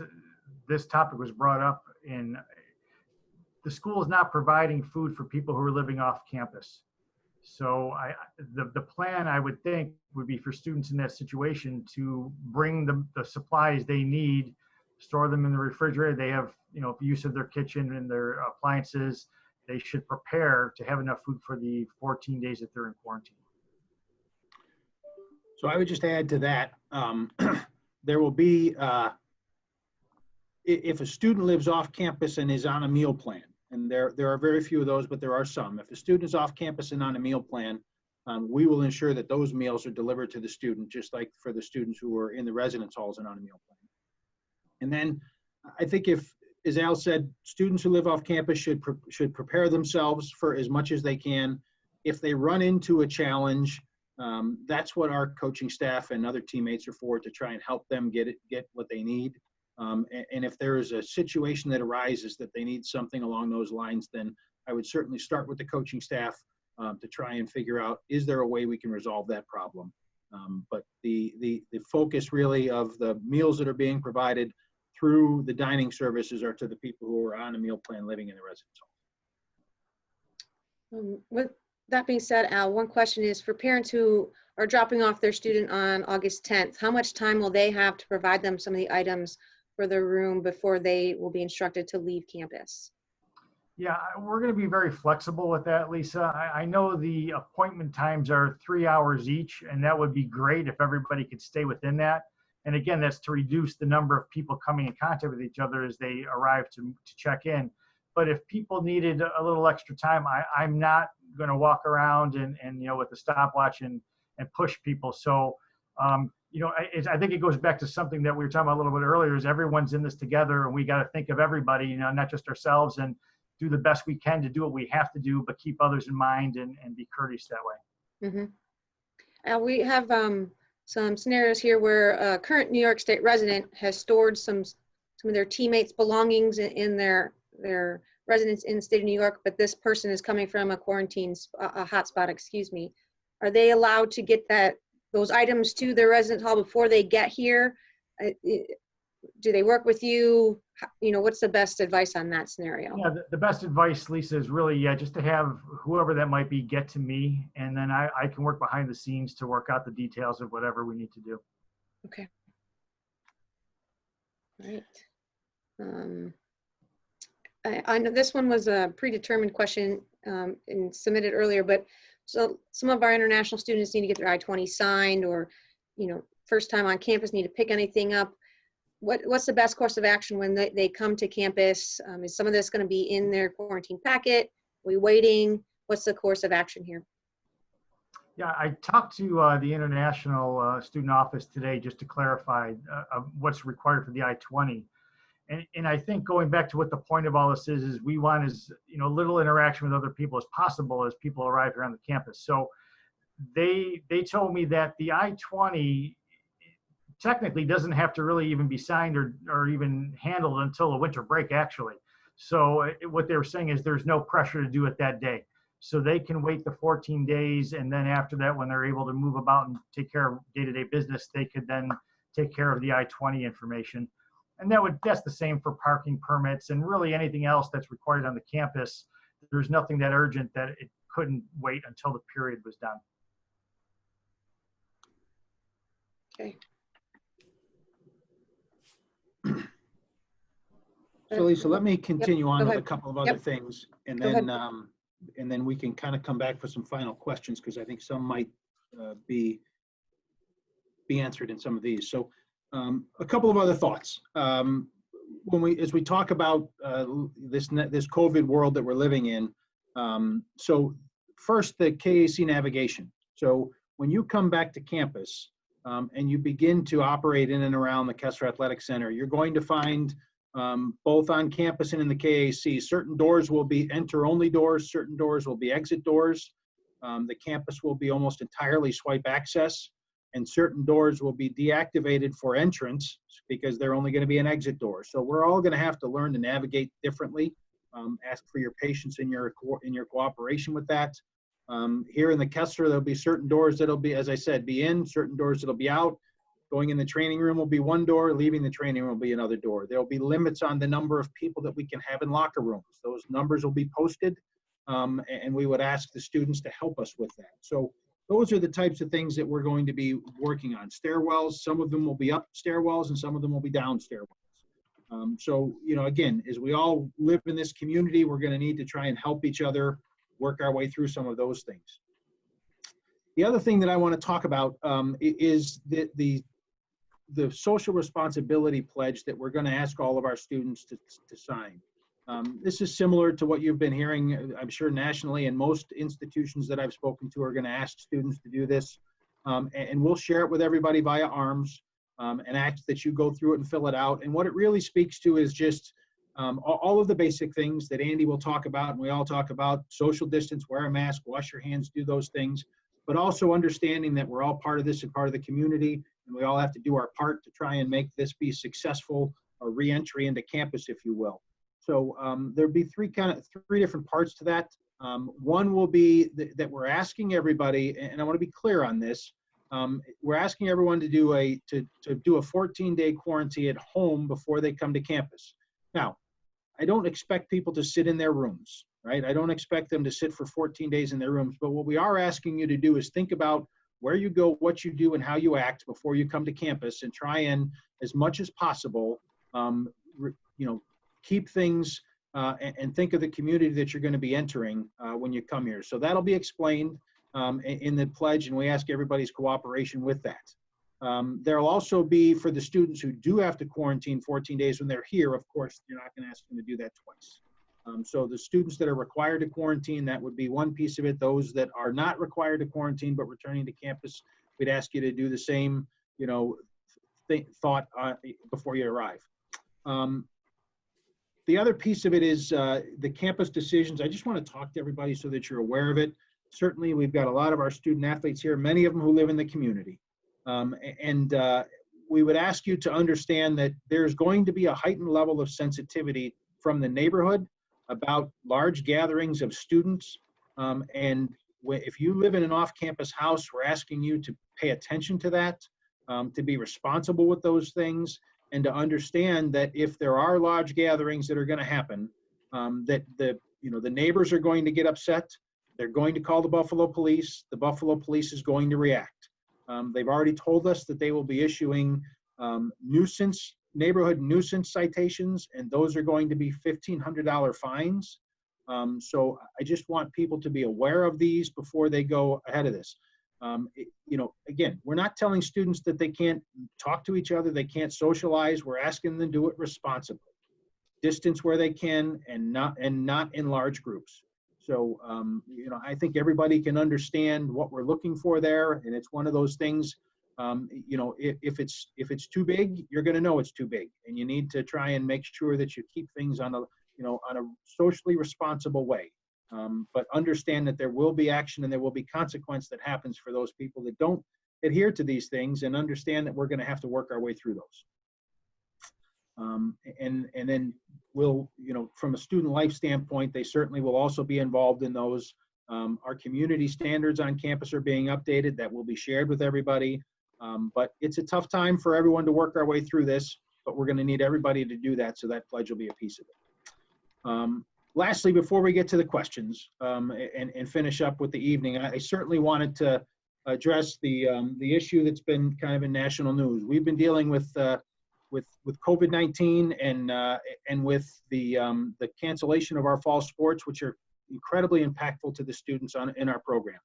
this topic was brought up in, the school is not providing food for people who are living off campus. So the plan, I would think, would be for students in that situation to bring the supplies they need, store them in the refrigerator. They have, use of their kitchen and their appliances. They should prepare to have enough food for the 14 days that they're in quarantine. So I would just add to that, there will be, if a student lives off campus and is on a meal plan, and there are very few of those, but there are some. If a student is off campus and on a meal plan, we will ensure that those meals are delivered to the student, just like for the students who are in the residence halls and on a meal plan. And then I think if, as Al said, students who live off campus should prepare themselves for as much as they can. If they run into a challenge, that's what our coaching staff and other teammates are for, to try and help them get what they need. And if there is a situation that arises that they need something along those lines, then I would certainly start with the coaching staff to try and figure out, is there a way we can resolve that problem? But the focus really of the meals that are being provided through the dining services are to the people who are on a meal plan living in the residence home. With that being said, Al, one question is for parents who are dropping off their student on August 10th, how much time will they have to provide them some of the items for their room before they will be instructed to leave campus? Yeah, we're going to be very flexible with that, Lisa. I know the appointment times are 3 hours each, and that would be great if everybody could stay within that. And again, that's to reduce the number of people coming in contact with each other as they arrive to check in. But if people needed a little extra time, I'm not going to walk around and with the stopwatch and push people. So, I think it goes back to something that we were talking about a little bit earlier, is everyone's in this together, and we got to think of everybody, not just ourselves, and do the best we can to do what we have to do, but keep others in mind and be courteous that way. Mm-hmm. We have some scenarios here where a current New York State resident has stored some of their teammates' belongings in their residence in the state of New York, but this person is coming from a hotspot, excuse me. Are they allowed to get those items to their residence hall before they get here? Do they work with you? What's the best advice on that scenario? Yeah, the best advice, Lisa, is really, just to have whoever that might be get to me, and then I can work behind the scenes to work out the details of whatever we need to do. Okay. All right. I know this one was a predetermined question and submitted earlier, but so some of our international students need to get their I-20 signed, or, first time on campus need to pick anything up. What's the best course of action when they come to campus? Is some of this going to be in their quarantine packet? Are we waiting? What's the course of action here? Yeah, I talked to the International Student Office today just to clarify what's required for the I-20. And I think going back to what the point of all this is we want as little interaction with other people as possible as people arrive here on the campus. So they told me that the I-20 technically doesn't have to really even be signed or even handled until the winter break, actually. So what they were saying is there's no pressure to do it that day. So they can wait the 14 days, and then after that, when they're able to move about and take care of day-to-day business, they could then take care of the I-20 information. And that's the same for parking permits and really anything else that's required on the campus. There's nothing that urgent that it couldn't wait until the period was done. Okay. So Lisa, let me continue on with a ahead. couple of other things, and then we can kind of come back for some final questions, because I think some might be answered in some of these. So a couple of other thoughts. As we talk about this COVID world that we're living in, so first, the KAC navigation. So when you come back to campus and you begin to operate in and around the Kessler Athletic Center, you're going to find both on campus and in the KAC, certain doors will be enter-only doors, certain doors will be exit doors. The campus will be almost entirely swipe access, and certain doors will be deactivated for entrance because they're only going to be an exit door. So we're all going to have to learn to navigate differently. Ask for your patience and your cooperation with that. Here in the Kessler, there'll be certain doors that'll be, as I said, be in, certain doors that'll be out. Going in the training room will be one door, leaving the training room will be another door. There'll be limits on the number of people that we can have in locker rooms. Those numbers will be posted, and we would ask the students to help us with that. So those are the types of things that we're going to be working on. Stairwells, some of them will be up stairwells and some of them will be down stairwells. So, again, as we all live in this community, we're going to need to try and help each other work our way through some of those things. The other thing that I want to talk about is the social responsibility pledge that we're going to ask all of our students to sign. This is similar to what you've been hearing, I'm sure, nationally, and most institutions that I've spoken to are going to ask students to do this. And we'll share it with everybody via ARMS and ask that you go through it and fill it out. And what it really speaks to is just all of the basic things that Andy will talk about and we all talk about: social distance, wear a mask, wash your hands, do those things, but also understanding that we're all part of this and part of the community, and we all have to do our part to try and make this be successful, a re-entry into campus, if you will. So there'll be three different parts to that. One will be that we're asking everybody, and I want to be clear on this. We're asking everyone to do a 14-day quarantine at home before they come to campus. Now, I don't expect people to sit in their rooms, right? I don't expect them to sit for 14 days in their rooms, but what we are asking you to do is think about where you go, what you do, and how you act before you come to campus, and try and, as much as possible, keep things and think of the community that you're going to be entering when you come here. So that'll be explained in the pledge, and we ask everybody's cooperation with that. There'll also be, for the students who do have to quarantine 14 days when they're here, of course, you're not going to ask them to do that twice. So the students that are required to quarantine, that would be one piece of it. Those that are not required to quarantine but returning to campus, we'd ask you to do the same, thought before you arrive. The other piece of it is the campus decisions. I just want to talk to everybody so that you're aware of it. Certainly, we've got a lot of our student athletes here, many of them who live in the community. We would ask you to understand that there's going to be a heightened level of sensitivity from the neighborhood about large gatherings of students. If you live in an off-campus house, we're asking you to pay attention to that, to be responsible with those things, and to understand that if there are large gatherings that are going to happen, that the neighbors are going to get upset. They're going to call the Buffalo Police. The Buffalo Police is going to react. They've already told us that they will be issuing neighborhood nuisance citations, and those are going to be $1,500 fines. So I just want people to be aware of these before they go ahead of this. Again, we're not telling students that they can't talk to each other, they can't socialize. We're asking them to do it responsibly. Distance where they can, and not in large groups. So, I think everybody can understand what we're looking for there, and it's one of those things. If it's too big, you're going to know it's too big, and you need to try and make sure that you keep things on a socially responsible way. But understand that there will be action and there will be consequence that happens for those people that don't adhere to these things, and understand that we're going to have to work our way through those. And then we'll, from a student life standpoint, they certainly will also be involved in those. Our community standards on campus are being updated. That will be shared with everybody. But it's a tough time for everyone to work our way through this, but we're going to need everybody to do that, so that pledge will be a piece of it. Lastly, before we get to the questions and finish up with the evening, I certainly wanted to address the issue that's been kind of in national news. We've been dealing with COVID-19 and with the cancellation of our fall sports, which are incredibly impactful to the students in our program.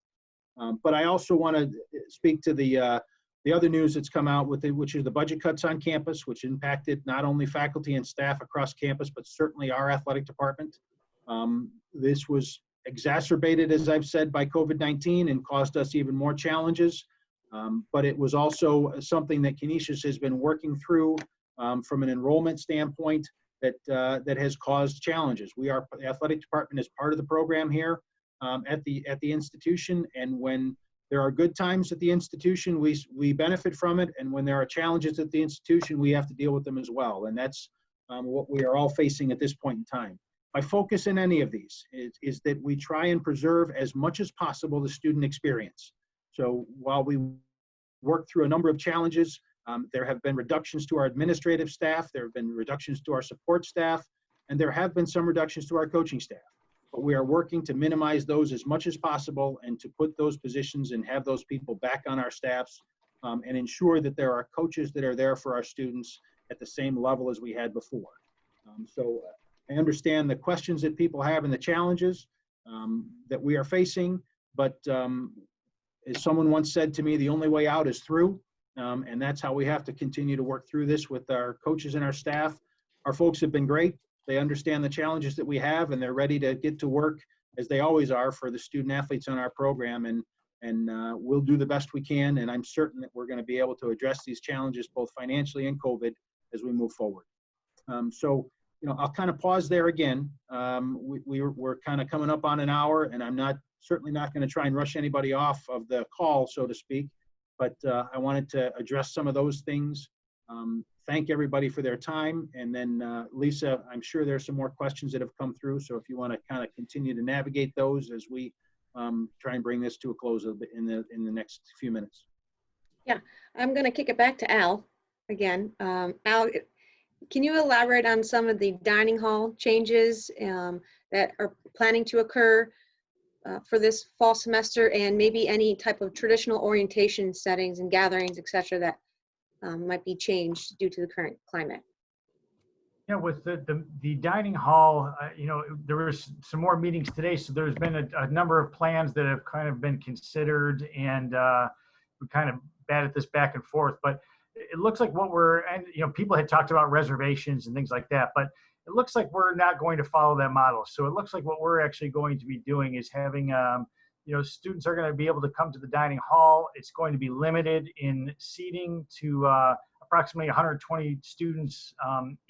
But I also want to speak to the other news that's come out which is the budget cuts on campus, which impacted not only faculty and staff across campus, but certainly our athletic department. This was exacerbated, as I've said, by COVID-19 and caused us even more challenges. But it was also something that Canisius has been working through from an enrollment standpoint that has caused challenges. The athletic department is part of the program here at the institution, and when there are good times at the institution, we benefit from it, and when there are challenges at the institution, we have to deal with them as well, and that's what we are all facing at this point in time. My focus in any of these is that we try and preserve as much as possible the student experience. So while we work through a number of challenges, there have been reductions to our administrative staff, there have been reductions to our support staff, and there have been some reductions to our coaching staff. But we are working to minimize those as much as possible and to put those positions and have those people back on our staffs and ensure that there are coaches that are there for our students at the same level as we had before. So I understand the questions that people have and the challenges that we are facing, but as someone once said to me, the only way out is through, and that's how we have to continue to work through this with our coaches and our staff. Our folks have been great. They understand the challenges that we have, and they're ready to get to work, as they always are, for the student athletes on our program, and we'll do the best we can, and I'm certain that we're going to be able to address these challenges both financially and COVID as we move forward. So, I'll kind of pause there again. We're kind of coming up on an hour, and I'm certainly not going to try and rush anybody off of the call, so to speak, but I wanted to address some of those things. Thank everybody for their time. And then Lisa, I'm sure there's some more questions that have come through. So if you want to kind of continue to navigate those as we try and bring this to a close in the next few minutes. Yeah, I'm going to kick it back to Al again. Al, can you elaborate on some of the dining hall changes that are planning to occur for this fall semester, and maybe any type of traditional orientation settings and gatherings, et cetera, that might be changed due to the current climate? Yeah, with the dining hall, there was some more meetings today, so there's been a number of plans that have kind of been considered, and we kind of batted this back and forth. But it looks like people had talked about reservations and things like that, but it looks like we're not going to follow that model. So it looks like what we're actually going to be doing is having, students are going to be able to come to the dining hall. It's going to be limited in seating to approximately 120 students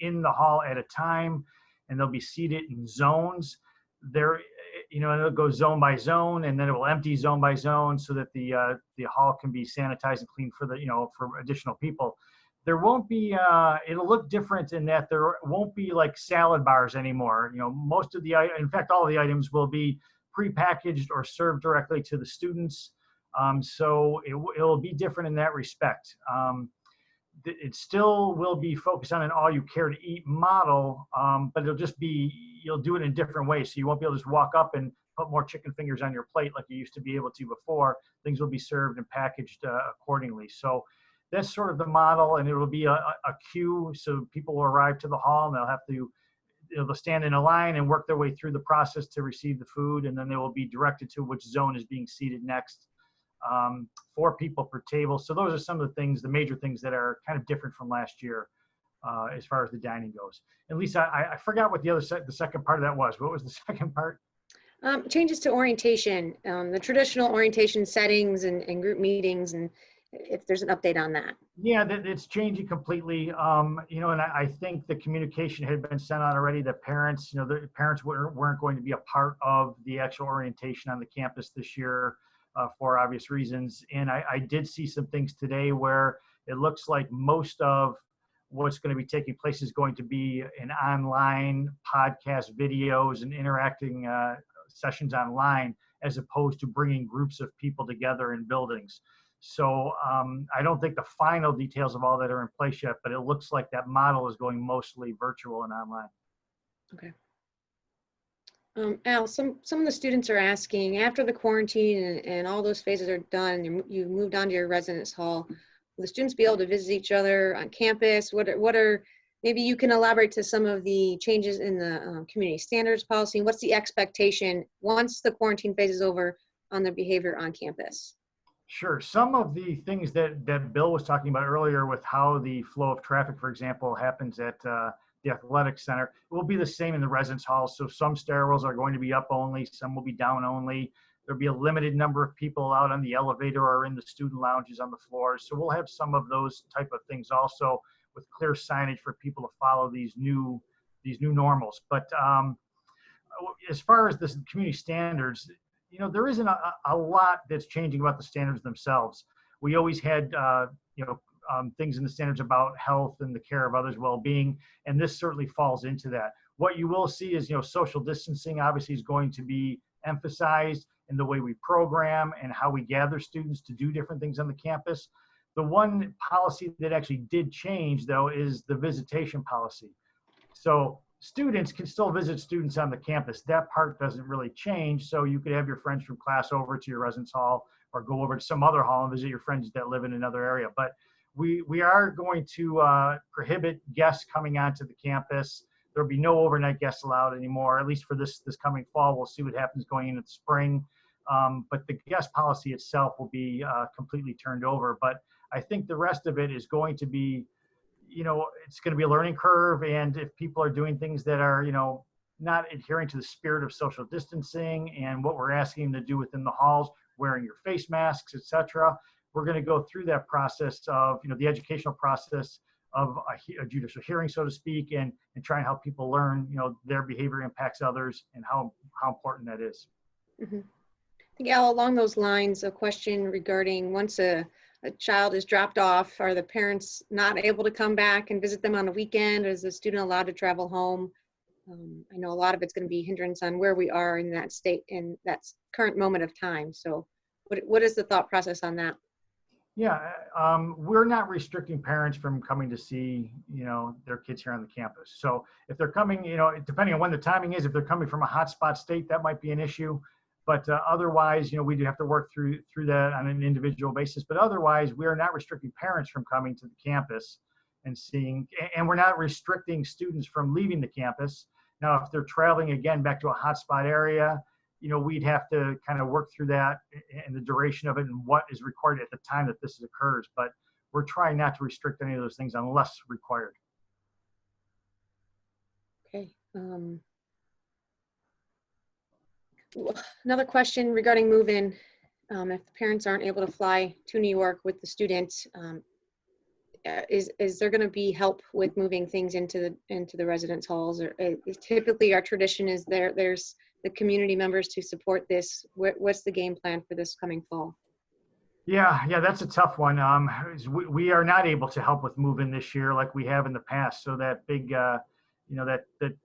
in the hall at a time, and they'll be seated in zones. And it'll go zone by zone, and then it will empty zone by zone so that the hall can be sanitized and cleaned for for additional people. There won't be, it'll look different in that there won't be like salad bars anymore. Most of in fact, all of the items will be prepackaged or served directly to the students. So it'll be different in that respect. It still will be focused on an all-you-care-to-eat model, but you'll do it in a different way. So you won't be able to just walk up and put more chicken fingers on your plate like you used to be able to before. Things will be served and packaged accordingly. So that's sort of the model, and it will be a queue. So people will arrive to the hall, and they'll have to, they'll stand in a line and work their way through the process to receive the food, and then they will be directed to which zone is being seated next. 4 people per table. So those are some of the things, the major things that are kind of different from last year as far as the dining goes. And Lisa, I forgot what the second part of that was. What was the second part? Changes to orientation, the traditional orientation settings and group meetings, and if there's an update on that. Yeah, it's changing completely. And I think the communication had been sent out already that parents, the parents weren't going to be a part of the actual orientation on the campus this year for obvious reasons. And I did see some things today where it looks like most of what's going to be taking place is going to be an online podcast videos and interacting sessions online, as opposed to bringing groups of people together in buildings. So I don't think the final details of all that are in place yet, but it looks like that model is going mostly virtual and online. Okay. Al, some of the students are asking, after the quarantine and all those phases are done, you moved on to your residence hall, will the students be able to visit each other on campus? What are maybe you can elaborate to some of the changes in the community standards policy, and what's the expectation once the quarantine phase is over on their behavior on campus? Sure. Some of the things that Bill was talking about earlier with how the flow of traffic, for example, happens at the athletic center, it will be the same in the residence hall. So some stairwells are going to be up only, some will be down only. There'll be a limited number of people out on the elevator or in the student lounges on the floors. So we'll have some of those type of things also, with clear signage for people to follow these new normals. But as far as the community standards, there isn't a lot that's changing about the standards themselves. We always had, things in the standards about health and the care of others' well-being, and this certainly falls into that. What you will see is, social distancing obviously is going to be emphasized in the way we program and how we gather students to do different things on the campus. The one policy that actually did change, though, is the visitation policy. So students can still visit students on the campus. That part doesn't really change. So you could have your friends from class over to your residence hall, or go over to some other hall and visit your friends that live in another area. But we are going to prohibit guests coming onto the campus. There'll be no overnight guests allowed anymore, at least for this coming fall. We'll see what happens going into the spring. But the guest policy itself will be completely turned over. But I think the rest of it is going to be, it's going to be a learning curve. And if people are doing things that are, not adhering to the spirit of social distancing and what we're asking them to do within the halls, wearing your face masks, etc., we're going to go through that process of, the educational process of a judicial hearing, so to speak, and try and help people learn, their behavior impacts others and how important that is. Mm-hmm. I think, Al, along those lines, a question regarding once a a child is dropped off, are the parents not able to come back and visit them on a weekend? Is the student allowed to travel home? I know a lot of it's going to be hindrance on where we are in that state, in that current moment of time. So what is the thought process on that? Yeah, we're not restricting parents from coming to see, their kids here on the campus. So if they're coming, depending on when the timing is, if they're coming from a hotspot state, that might be an issue. But otherwise, we do have to work through that on an individual basis. But otherwise, we are not restricting parents from coming to the campus and seeing, and we're not restricting students from leaving the campus. Now, if they're traveling again back to a hotspot area, we'd have to kind of work through that and the duration of it and what is required at the time that this occurs. But we're trying not to restrict any of those things unless required. Okay. Another question regarding move-in. If the parents aren't able to fly to New York with the students, is there going to be help with moving things into the residence halls? Or typically our tradition is there's the community members to support this. What's the game plan for this coming fall? Yeah, that's a tough one. We are not able to help with move-in this year like we have in the past. So that big, that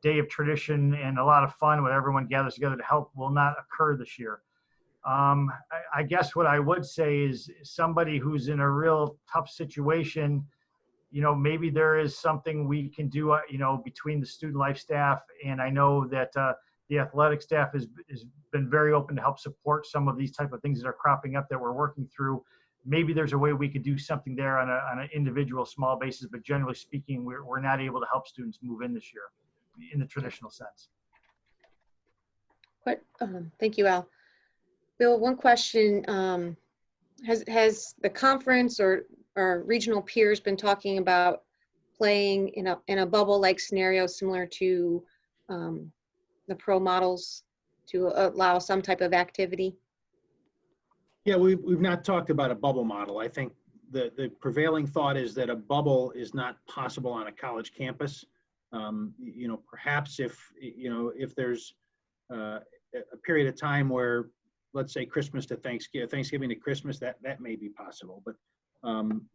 day of tradition and a lot of fun where everyone gathers together to help will not occur this year. I guess what I would say is somebody who's in a real tough situation, maybe there is something we can do, between the student life staff. And I know that the athletic staff has been very open to help support some of these type of things that are cropping up that we're working through. Maybe there's a way we could do something there on an individual small basis, but generally speaking, we're not able to help students move in this year in the traditional sense. Thank you, Al. Bill, one question, has the conference or regional peers been talking about playing in a bubble-like scenario similar to the pro models to allow some type of activity? Yeah, we've not talked about a bubble model. I think the prevailing thought is that a bubble is not possible on a college campus. Perhaps if there's a period of time where, let's say Christmas to Thanksgiving to Christmas, that may be possible. But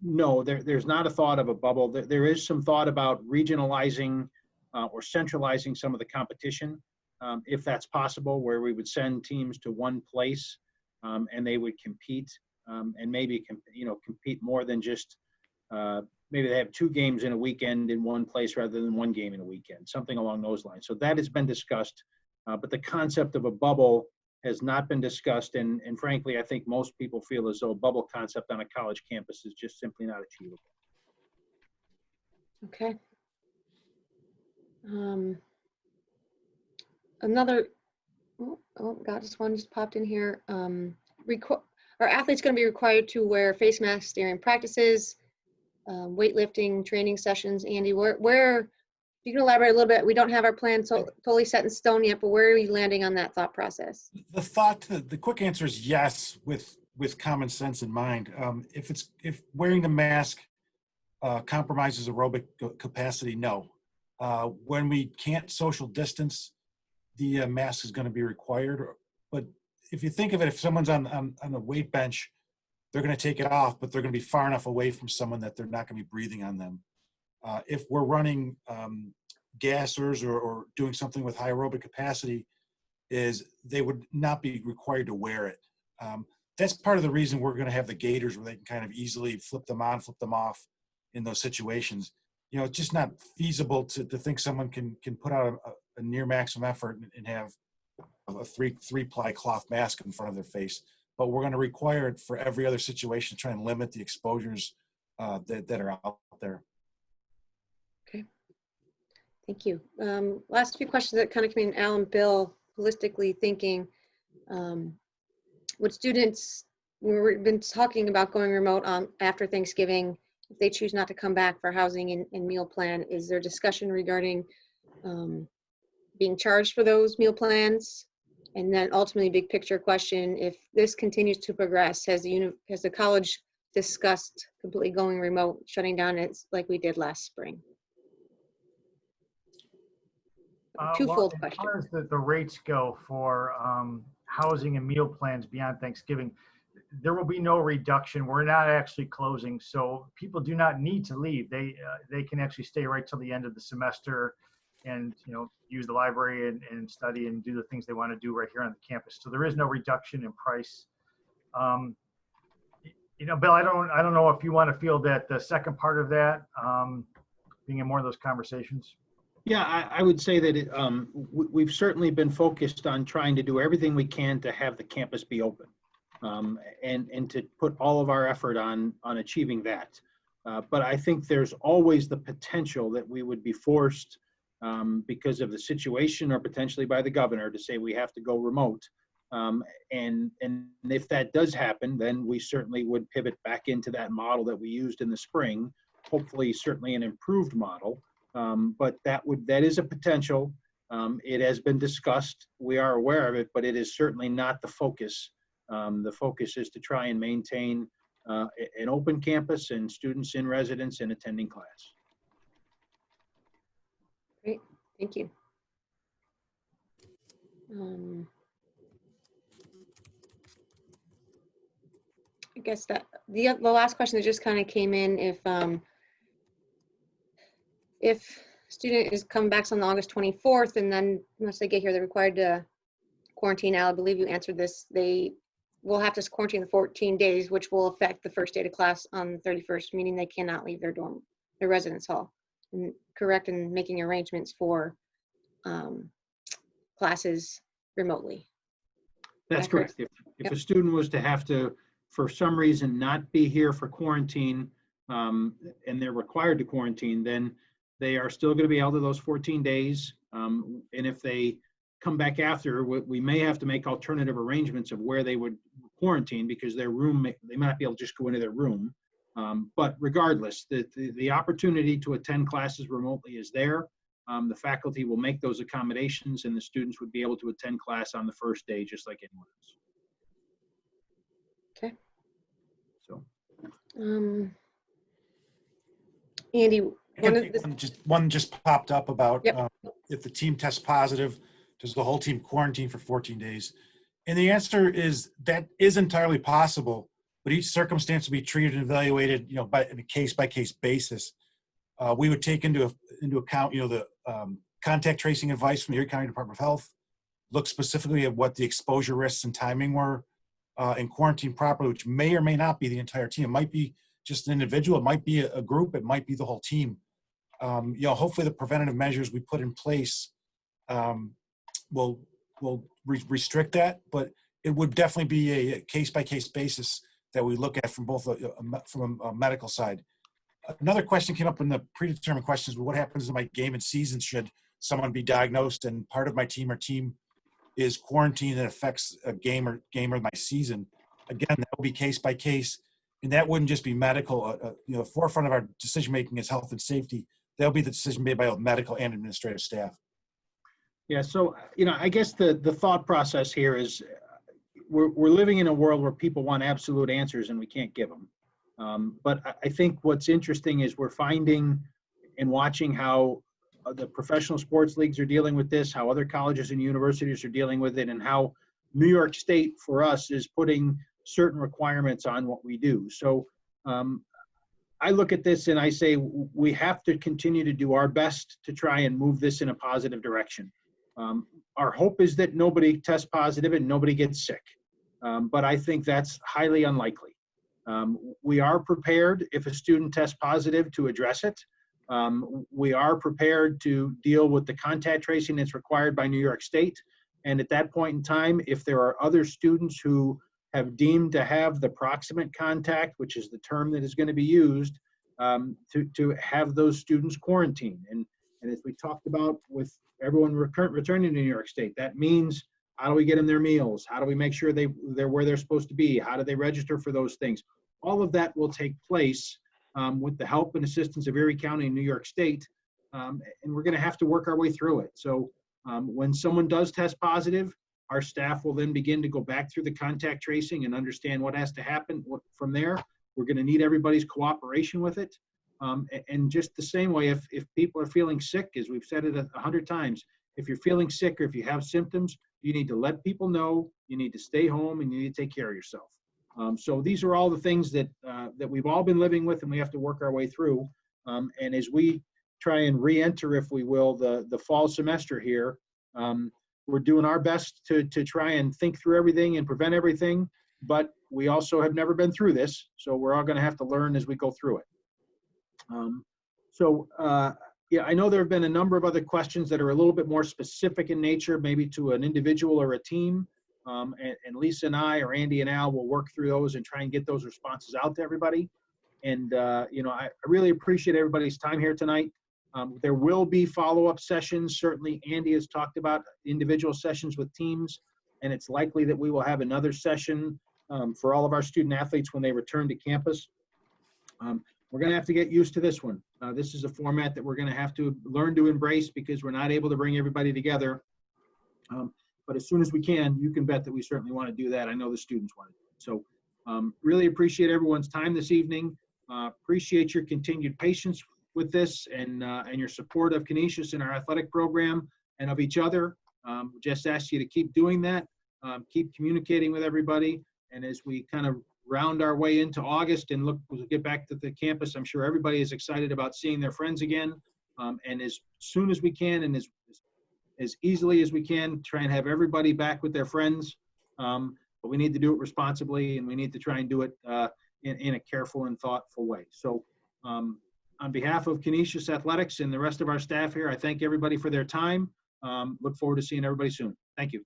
no, there's not a thought of a bubble. There is some thought about regionalizing or centralizing some of the competition, if that's possible, where we would send teams to one place and they would compete and maybe compete more than just maybe they have 2 games in a weekend in one place rather than 1 game in a weekend, something along those lines. So that has been discussed, but the concept of a bubble has not been discussed. And frankly, I think most people feel as though a bubble concept on a college campus is just simply not achievable. Okay. Oh God, this one just popped in here. Are athletes going to be required to wear face masks during practices, weightlifting, training sessions? Andy, where you can elaborate a little bit? We don't have our plan totally set in stone yet, but where are we landing on that thought process? The quick answer is yes, with common sense in mind. If wearing the mask compromises aerobic capacity, no. When we can't social distance, the mask is going to be required. But if you think of it, if someone's on a weight bench, they're going to take it off, but they're going to be far enough away from someone that they're not going to be breathing on them. If we're running gassers or doing something with high aerobic capacity, is they would not be required to wear it. That's part of the reason we're going to have the gaiters where they can kind of easily flip them on, flip them off in those situations. It's just not feasible to think someone can put out a near maximum effort and have a three-ply cloth mask in front of their face. But we're going to require it for every other situation to try and limit the exposures that are out there. Okay. Thank you. Last few questions that kind of came in, Al and Bill, holistically thinking, would students, we've been talking about going remote after Thanksgiving, if they choose not to come back for housing and meal plan, is there discussion regarding being charged for those meal plans? And then ultimately, big picture question, if this continues to progress, has the college discussed completely going remote, shutting down it like we did last spring? Twofold question. As far as the rates go for housing and meal plans beyond Thanksgiving, there will be no reduction. We're not actually closing, so people do not need to leave. They can actually stay right till the end of the semester, and use the library and study and do the things they want to do right here on the campus. So there is no reduction in price. Bill, I don't know if you want to field that the second part of that, being in more of those conversations. Yeah, I would say that we've certainly been focused on trying to do everything we can to have the campus be open, and to put all of our effort on achieving that. But I think there's always the potential that we would be forced, because of the situation or potentially by the governor, to say we have to go remote. And if that does happen, then we certainly would pivot back into that model that we used in the spring, hopefully certainly an improved model. But that is a potential. It has been discussed. We are aware of it, but it is certainly not the focus. The focus is to try and maintain an open campus and students in residence and attending class. Great, thank you. I guess that the last question that just kind of came in, if student is coming back on August 24th, and then once they get here, they're required to quarantine. Al, I believe you answered this. They will have to quarantine the 14 days, which will affect the first day of class on the 31st, meaning they cannot leave their residence hall. And correct in making arrangements for classes remotely. That's correct. If a student was to have to, for some reason, not be here for quarantine, and they're required to quarantine, then they are still going to be held to those 14 days. And if they come back after, we may have to make alternative arrangements of where they would quarantine, because their room, they might not be able to just go into their room. But regardless, the opportunity to attend classes remotely is there. The faculty will make those accommodations, and the students would be able to attend class on the first day, just like anyone else. Okay. So, Andy, one just popped up about Yep. If the team tests positive, does the whole team quarantine for 14 days? And the answer is that is entirely possible, but each circumstance will be treated and evaluated, by a case-by-case basis. We would take into account, the contact tracing advice from the Erie County Department of Health, look specifically at what the exposure risks and timing were, and quarantine properly, which may or may not be the entire team. It might be just an individual, it might be a group, it might be the whole team. Hopefully the preventative measures we put in place will restrict that, but it would definitely be a case-by-case basis that we look at from both from a medical side. Another question came up in the predetermined questions: what happens in my game and season should someone be diagnosed and part of my team or team is quarantined that affects a game or my season? Again, that will be case by case, and that wouldn't just be medical. The forefront of our decision making is health and safety. That'll be the decision made by both medical and administrative staff. yeah, so I guess the thought process here is we're living in a world where people want absolute answers and we can't give them. But I think what's interesting is we're finding and watching how the professional sports leagues are dealing with this, how other colleges and universities are dealing with it, and how New York State for us is putting certain requirements on what we do. So I look at this and I say we have to continue to do our best to try and move this in a positive direction. Our hope is that nobody tests positive and nobody gets sick, but I think that's highly unlikely. We are prepared if a student tests positive to address it. We are prepared to deal with the contact tracing that's required by New York State. And at that point in time, if there are other students who have deemed to have the proximate contact, which is the term that is going to be used, to have those students quarantined. And as we talked about with everyone returning to New York State, that means how do we get them their meals? How do we make sure they're where they're supposed to be? How do they register for those things? All of that will take place with the help and assistance of Erie County and New York State, and we're going to have to work our way through it. So when someone does test positive, our staff will then begin to go back through the contact tracing and understand what has to happen from there. We're going to need everybody's cooperation with it. And just the same way, if people are feeling sick, as we've said it 100 times, if you're feeling sick or if you have symptoms, you need to let people know, you need to stay home, and you need to take care of yourself. So these are all the things that that we've all been living with, and we have to work our way through. And as we try and re-enter, if we will, the fall semester here, we're doing our best to try and think through everything and prevent everything, but we also have never been through this, so we're all going to have to learn as we go through it. Yeah, I know there have been a number of other questions that are a little bit more specific in nature, maybe to an individual or a team. And Lisa and I, or Andy and Al, will work through those and try and get those responses out to everybody. And, you know, I really appreciate everybody's time here tonight. There will be follow-up sessions. Certainly, Andy has talked about individual sessions with teams, and it's likely that we will have another session for all of our student athletes when they return to campus. We're going to have to get used to this one. This is a format that we're going to have to learn to embrace because we're not able to bring everybody together. But as soon as we can, you can bet that we certainly want to do that. I know the students want to do it. So really appreciate everyone's time this evening. Appreciate your continued patience with this and your support of Canisius and our athletic program and of each other. Just ask you to keep doing that, keep communicating with everybody. And as we kind of round our way into August and we'll get back to the campus, I'm sure everybody is excited about seeing their friends again. And as soon as we can and as easily as we can, try and have everybody back with their friends. But we need to do it responsibly, and we need to try and do it in a careful and thoughtful way. So on behalf of Canisius Athletics and the rest of our staff here, I thank everybody for their time. Look forward to seeing everybody soon. Thank you.